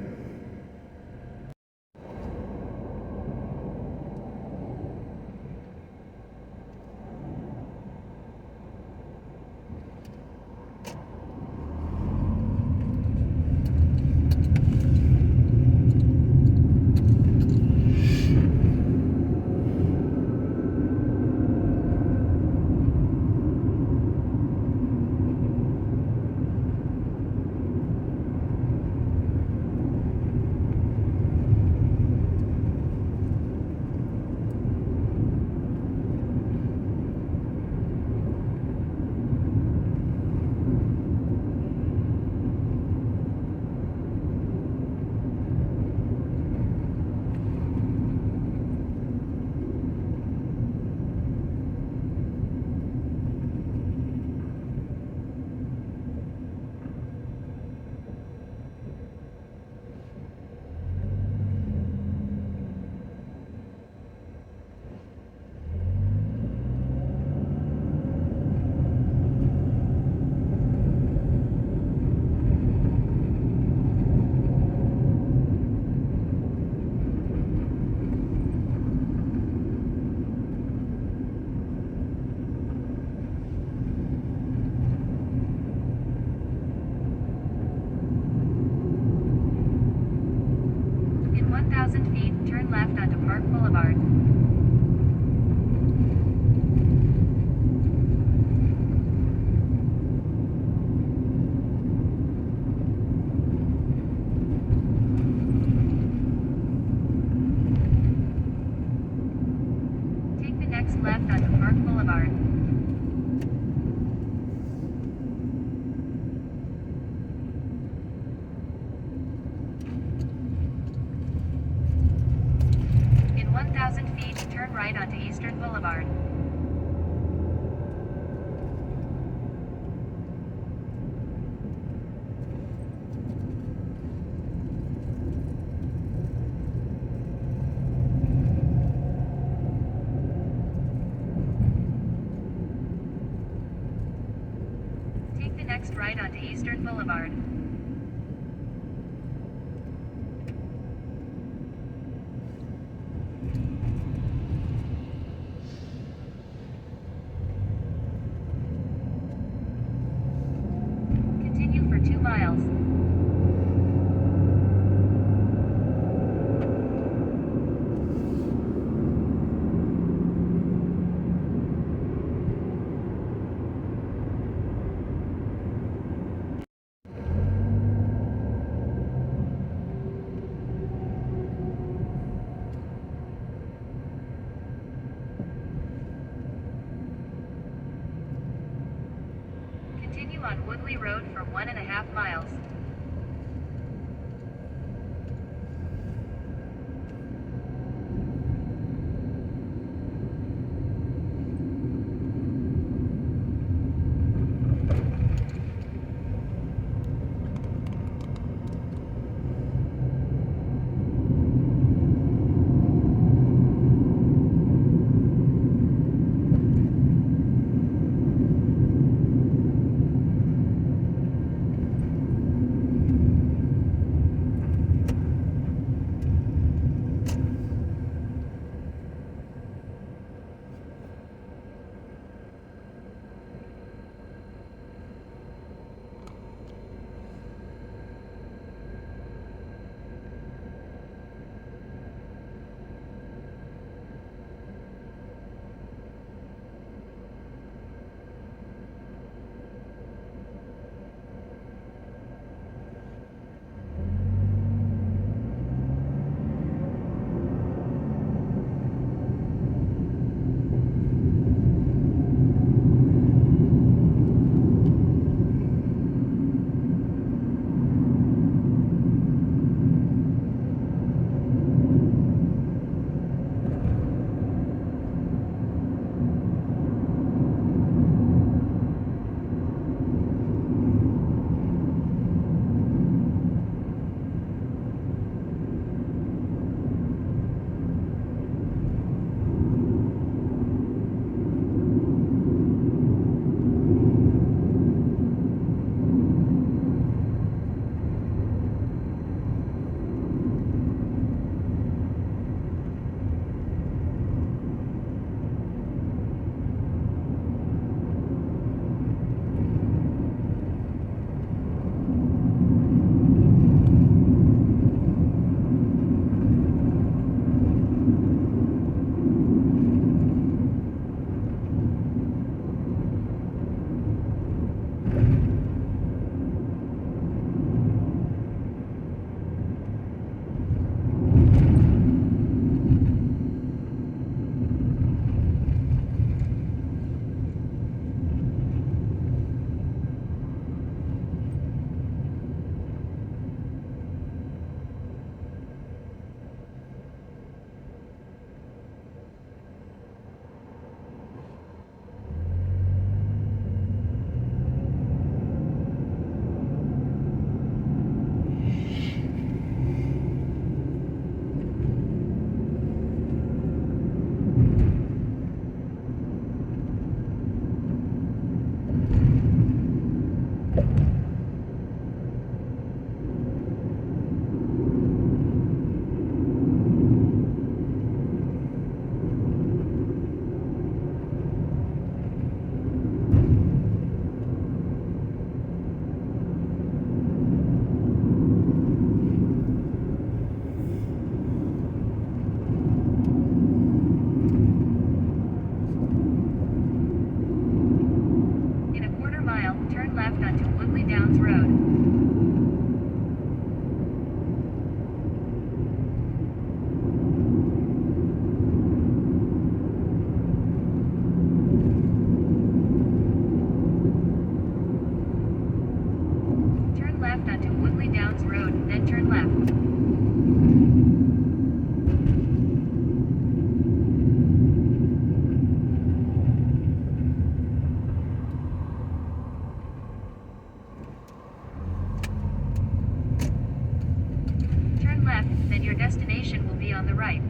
In 1,000 feet, turn left onto Park Boulevard. Take the next left onto Park Boulevard. In 1,000 feet, turn right onto Eastern Boulevard. Take the next right onto Eastern Boulevard. Continue for 2 miles. Continue on Woodley Road for 1.5 miles. Downs Road. Turn left onto Woodley Downs Road, then turn left. Turn left, then your destination will be on the right.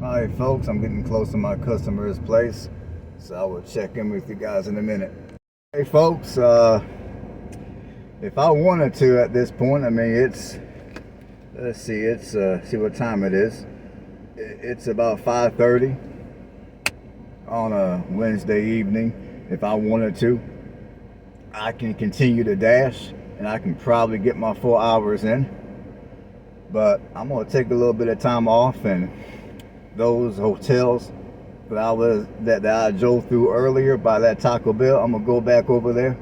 Alright folks, I'm getting close to my customer's place, so I will check in with you guys in a minute. Hey folks, if I wanted to at this point, I mean it's, let's see, it's see what time it is. It's about 5:30 on a Wednesday evening. If I wanted to, I can continue to dash and I can probably get my 4 hours in, but I'm gonna take a little bit of time off, and those hotels that I drove through earlier by that Taco Bell, I'm gonna go back over there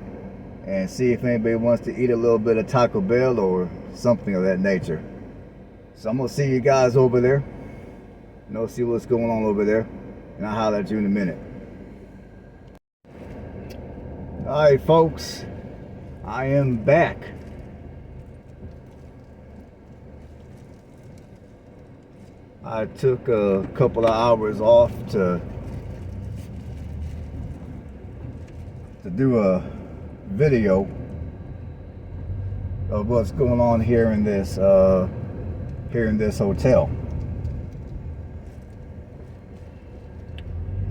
and see if anybody wants to eat a little bit of Taco Bell or something of that nature. So I'm gonna see you guys over there, see what's going on over there, and I'll holler at you in a minute. Alright folks, I am back. I took a couple of hours off to do a video of what's going on here in this hotel.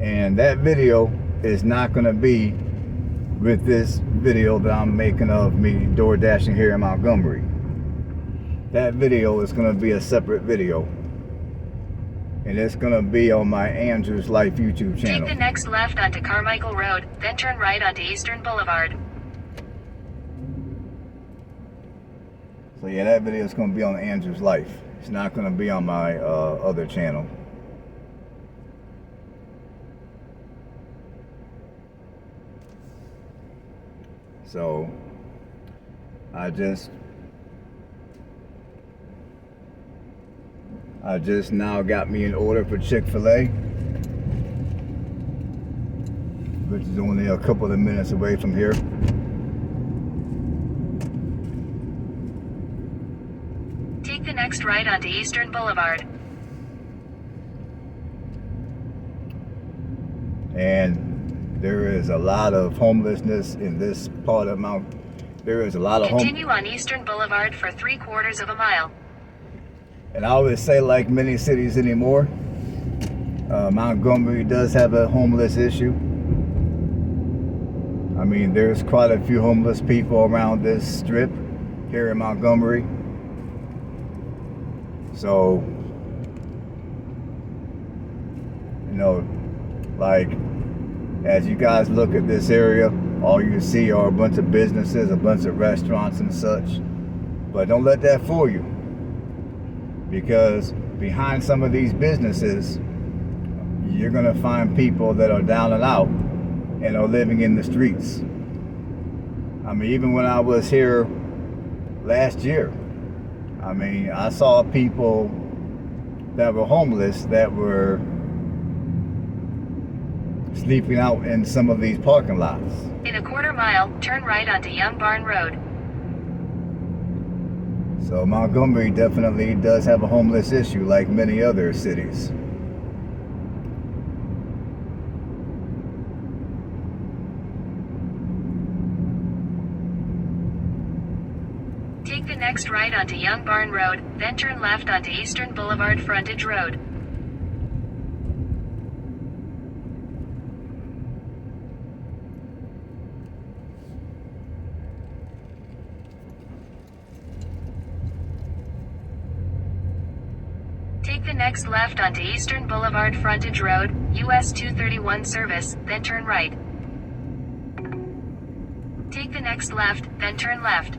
And that video is not going to be with this video that I'm making of me door dashing here in Montgomery. That video is going to be a separate video, and it's going to be on my Andrew's Life YouTube channel. Take the next left onto Carmichael Road, then turn right onto Eastern Boulevard. So yeah, that video is going to be on Andrew's Life. It's not going to be on my other channel. So I just now got me an order for Chick-fil-A, which is only a couple of minutes away from here. Take the next right onto Eastern Boulevard. And there is a lot of homelessness in this part of there is a lot of Continue on Eastern Boulevard for 3/4 of a mile. And I always say, like many cities anymore, Montgomery does have a homeless issue. I mean, there's quite a few homeless people around this strip here in Montgomery. So, like, as you guys look at this area, all you see are a bunch of businesses, a bunch of restaurants and such. But don't let that fool you, because behind some of these businesses, you're gonna find people that are down and out and are living in the streets. I mean, even when I was here last year, I mean, I saw people that were homeless that were sleeping out in some of these parking lots. In a 1/4 mile, turn right onto Young Barn Road. So Montgomery definitely does have a homeless issue, like many other cities. Take the next right onto Young Barn Road, then turn left onto Eastern Boulevard Frontage Road. Take the next left onto Eastern Boulevard Frontage Road, US 231 service, then turn right. Take the next left, then turn left.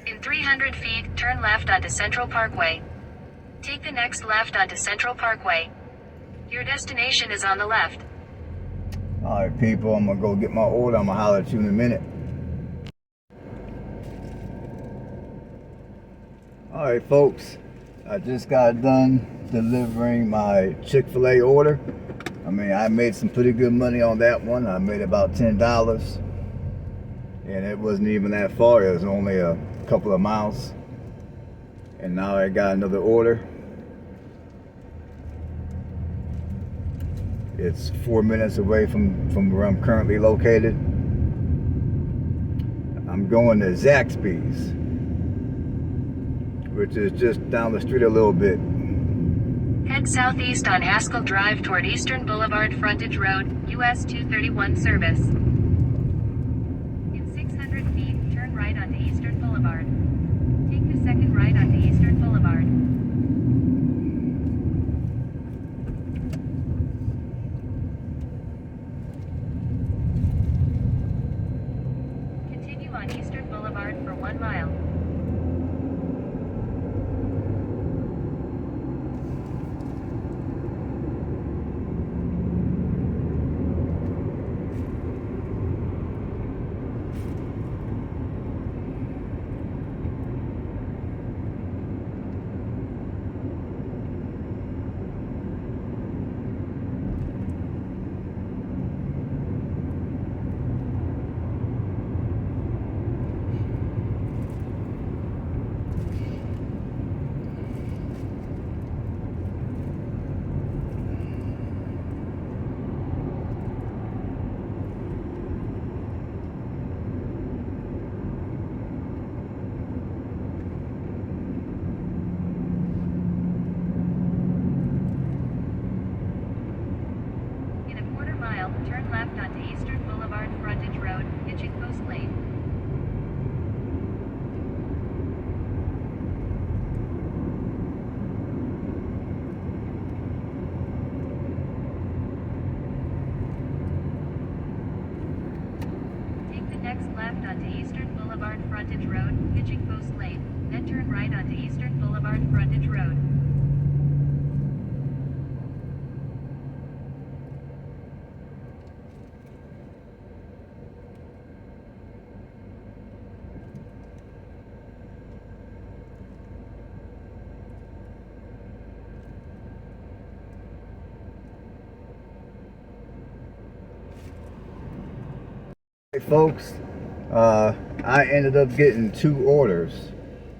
In 300 feet, turn left onto Central Parkway. Take the next left onto Central Parkway. Your destination is on the left. Alright people, I'm gonna go get my order. I'm gonna holler at you in a minute. Alright folks, I just got done delivering my Chick-fil-A order. I mean, I made some pretty good money on that one. I made about $10. And it wasn't even that far. It was only a couple of miles. And now I got another order. It's 4 minutes away from where I'm currently located. I'm going to Zaxby's, which is just down the street a little bit. Head southeast on Haskell Drive toward Eastern Boulevard Frontage Road, US 231 service. In 600 feet, turn right onto Eastern Boulevard. Take the second right onto Eastern Boulevard. Continue on Eastern Boulevard for 1 mile. Turn left onto Eastern Boulevard Frontage Road, Hitching Post Lane. Take the next left onto Eastern Boulevard Frontage Road, Hitching Post Lane, then turn right onto Eastern Boulevard Frontage Road. Hey folks, I ended up getting 2 orders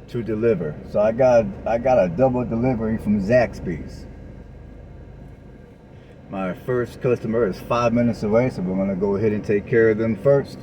to deliver. So I got a double delivery from Zaxby's. My first customer is 5 minutes away, so we're gonna go ahead and take care of them first.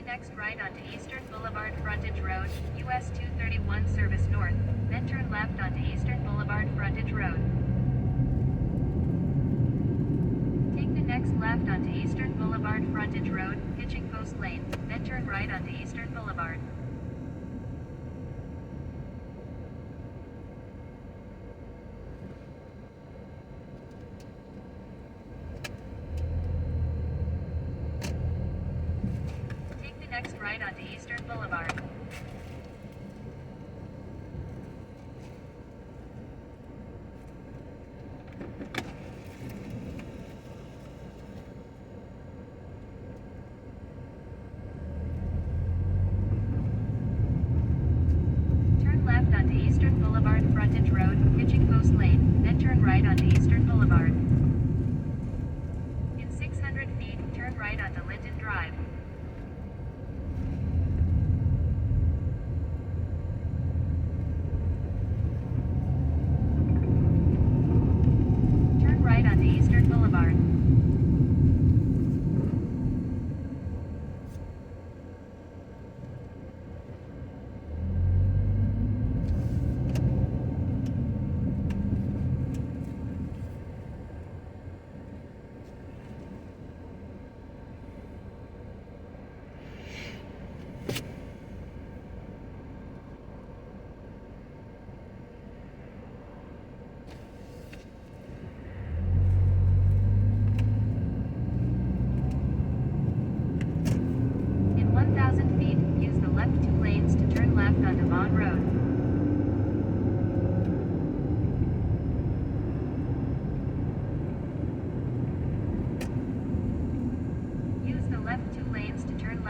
Next right onto Eastern Boulevard Frontage Road, US 231 service north, then turn left onto Eastern Boulevard Frontage Road. Take the next left onto Eastern Boulevard Frontage Road, Hitching Post Lane, then turn right onto Eastern Boulevard. Next right onto Eastern Boulevard. Turn left onto Eastern Boulevard Frontage Road, Hitching Post Lane, then turn right onto Eastern Boulevard. In 600 feet, turn right onto Linden Drive.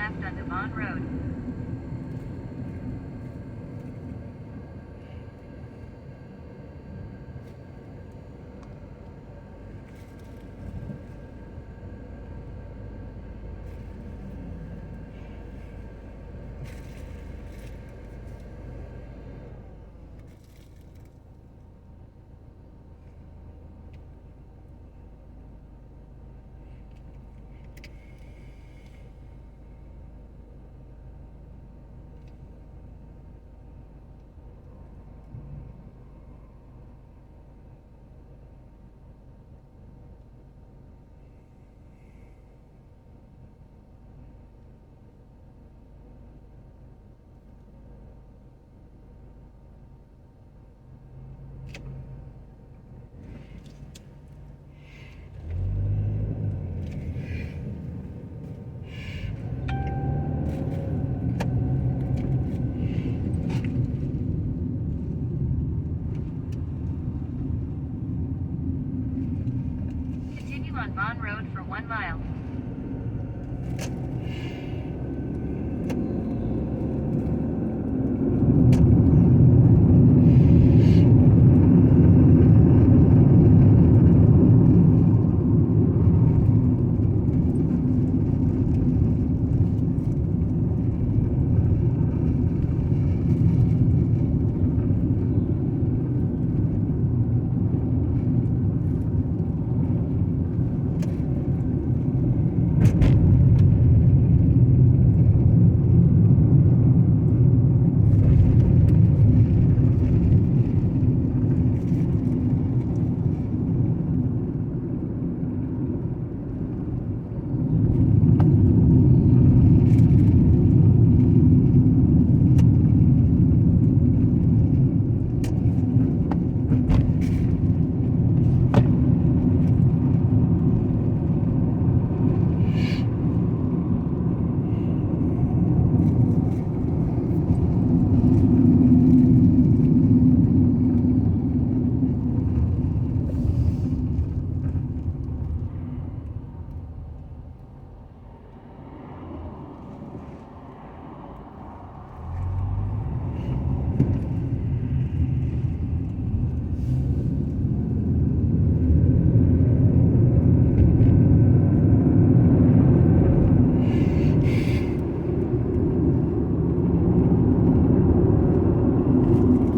left onto Vaughn Road. Continue on Vaughn Road for 1 mile.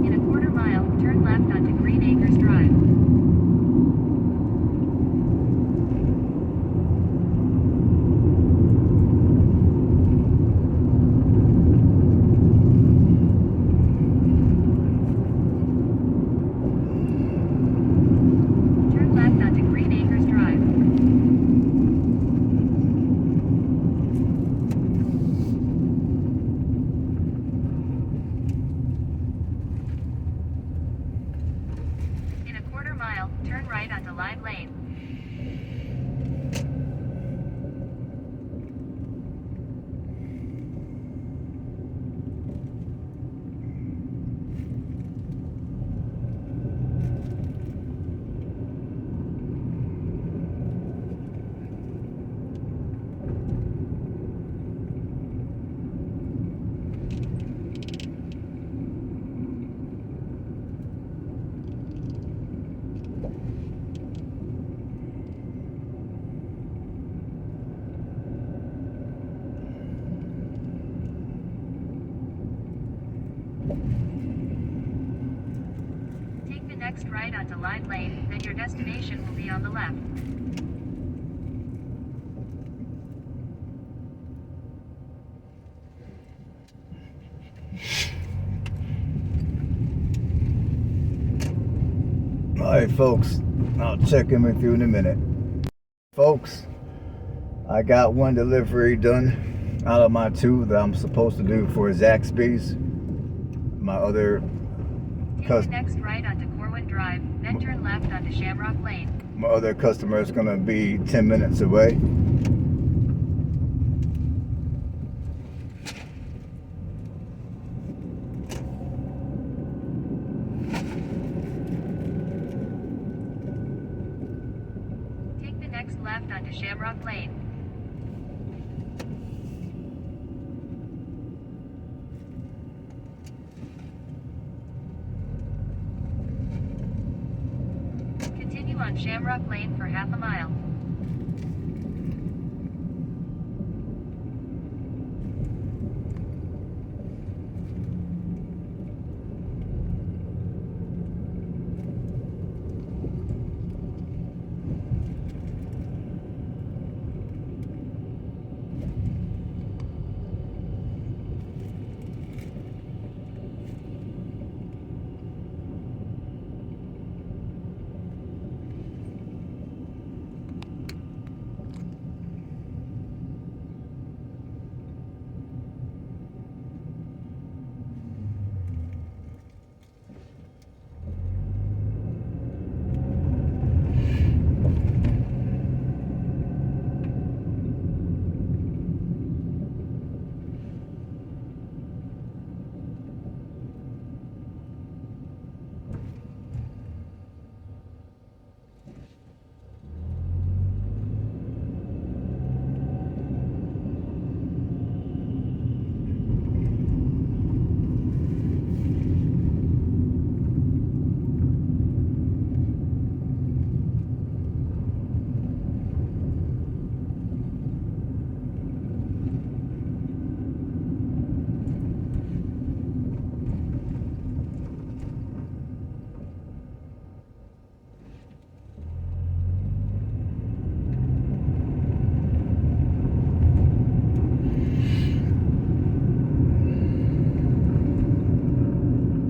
In a quarter mile, turn left onto Green Acres Drive. Turn left onto Green Acres Drive. In a quarter mile, turn right onto Lime Lane. Take the next right onto Lime Lane, then your destination will be on the left. Alright folks, I'll check in with you in a minute. Folks, I got one delivery done out of my 2 that I'm supposed to do for Zaxby's. My other Take the next right onto Corwin Drive, then turn left onto Shamrock Lane. My other customer is gonna be 10 minutes away. Take the next left onto Shamrock Lane. at Shamrock Lane for half a mile.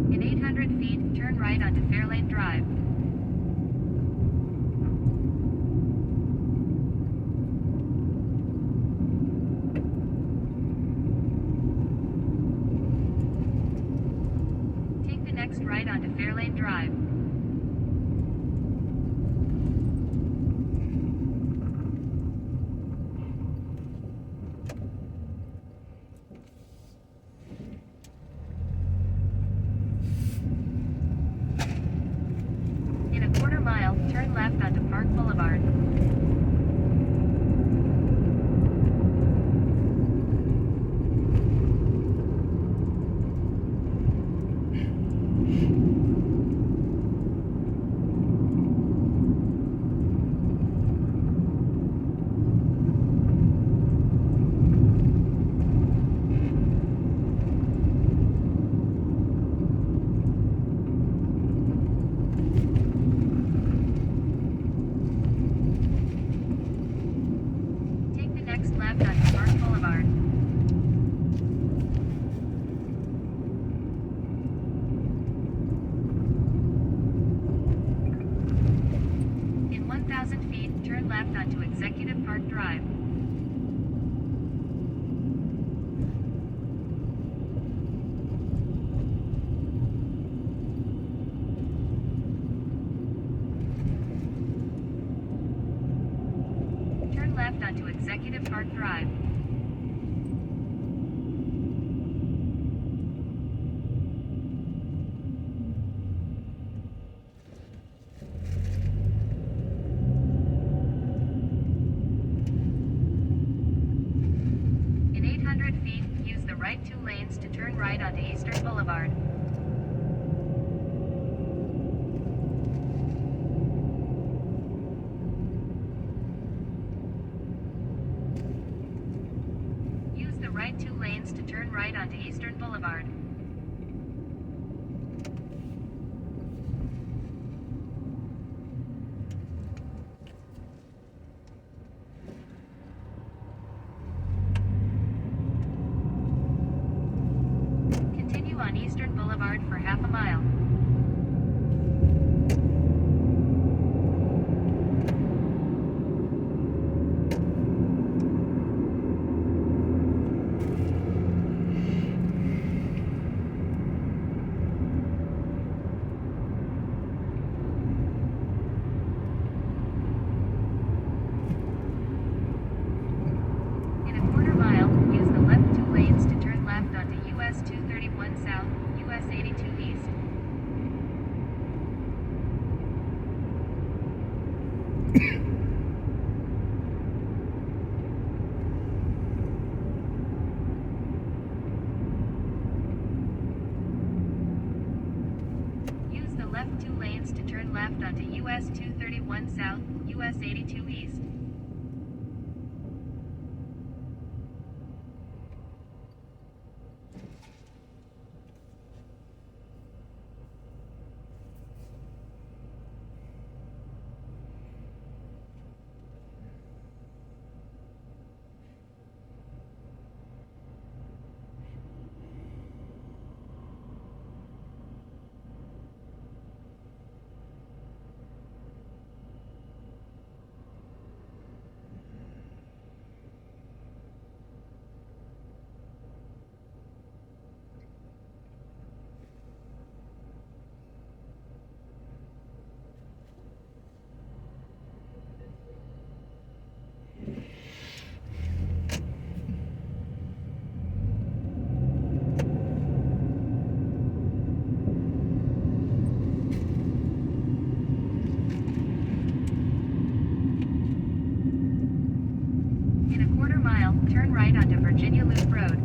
In 800 feet, turn right onto Fairlane Drive. Take the next right onto Fairlane Drive. In a quarter mile, turn left onto Park Boulevard. Take the next left onto Park Boulevard. In 1,000 feet, turn left onto Executive Park Drive. Turn left onto Executive Park Drive. In 800 feet, use the right two lanes to turn right onto Eastern Boulevard. Use the right two lanes to turn right onto Eastern Boulevard. Continue on Eastern Boulevard for half a mile. In a quarter mile, use the left two lanes to turn left onto US 231 South, US 82 East. minutes to turn left onto US 231 South, US 82 East. In a quarter mile, turn right onto Virginia Loop Road.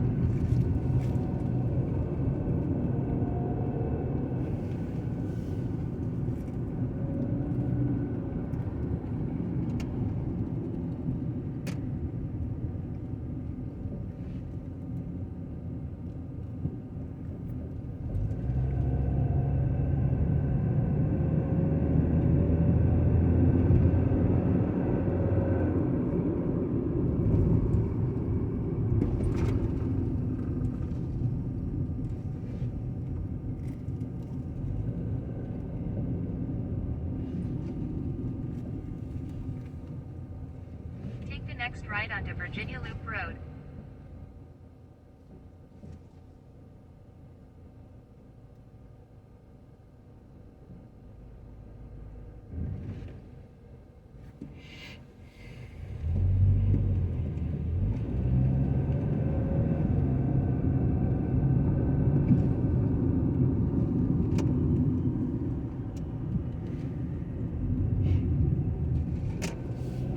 Take the next right onto Virginia Loop Road.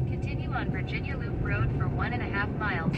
Continue on Virginia Loop Road for 1.5 miles.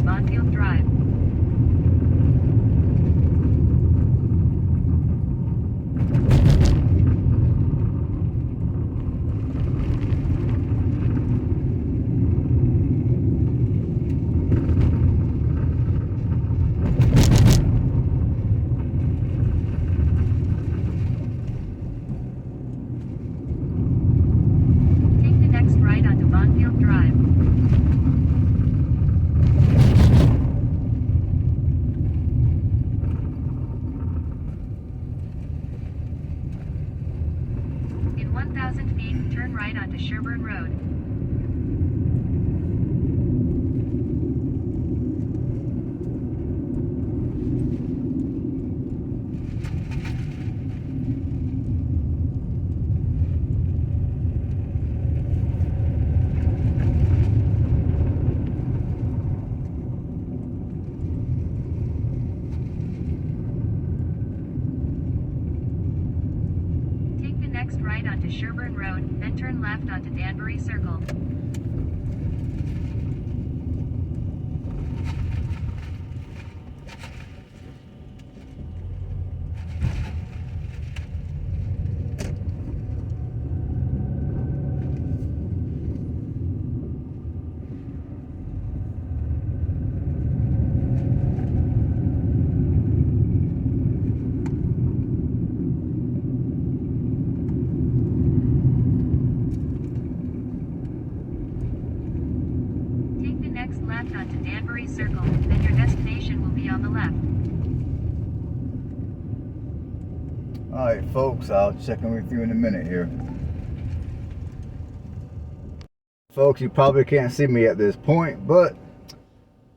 Bonfield Drive. Take the next right onto Bonfield Drive. In 1,000 feet, turn right onto Sherburne Road. Take the next right onto Sherburne Road, then turn left onto Danbury Circle. Take the next left onto Danbury Circle, then your destination will be on the left. Alright folks, I'll check in with you in a minute here. Folks, you probably can't see me at this point, but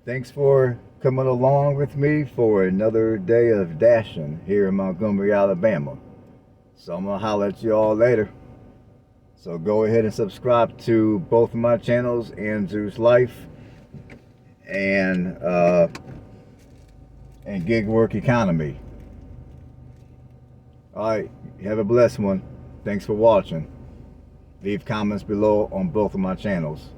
thanks for coming along with me for another day of dashing here in Montgomery, Alabama. So I'm gonna holler at you all later. So go ahead and subscribe to both of my channels, Andrew's Life and Gig Work Economy. Alright, have a blessed one. Thanks for watching. Leave comments below on both of my channels.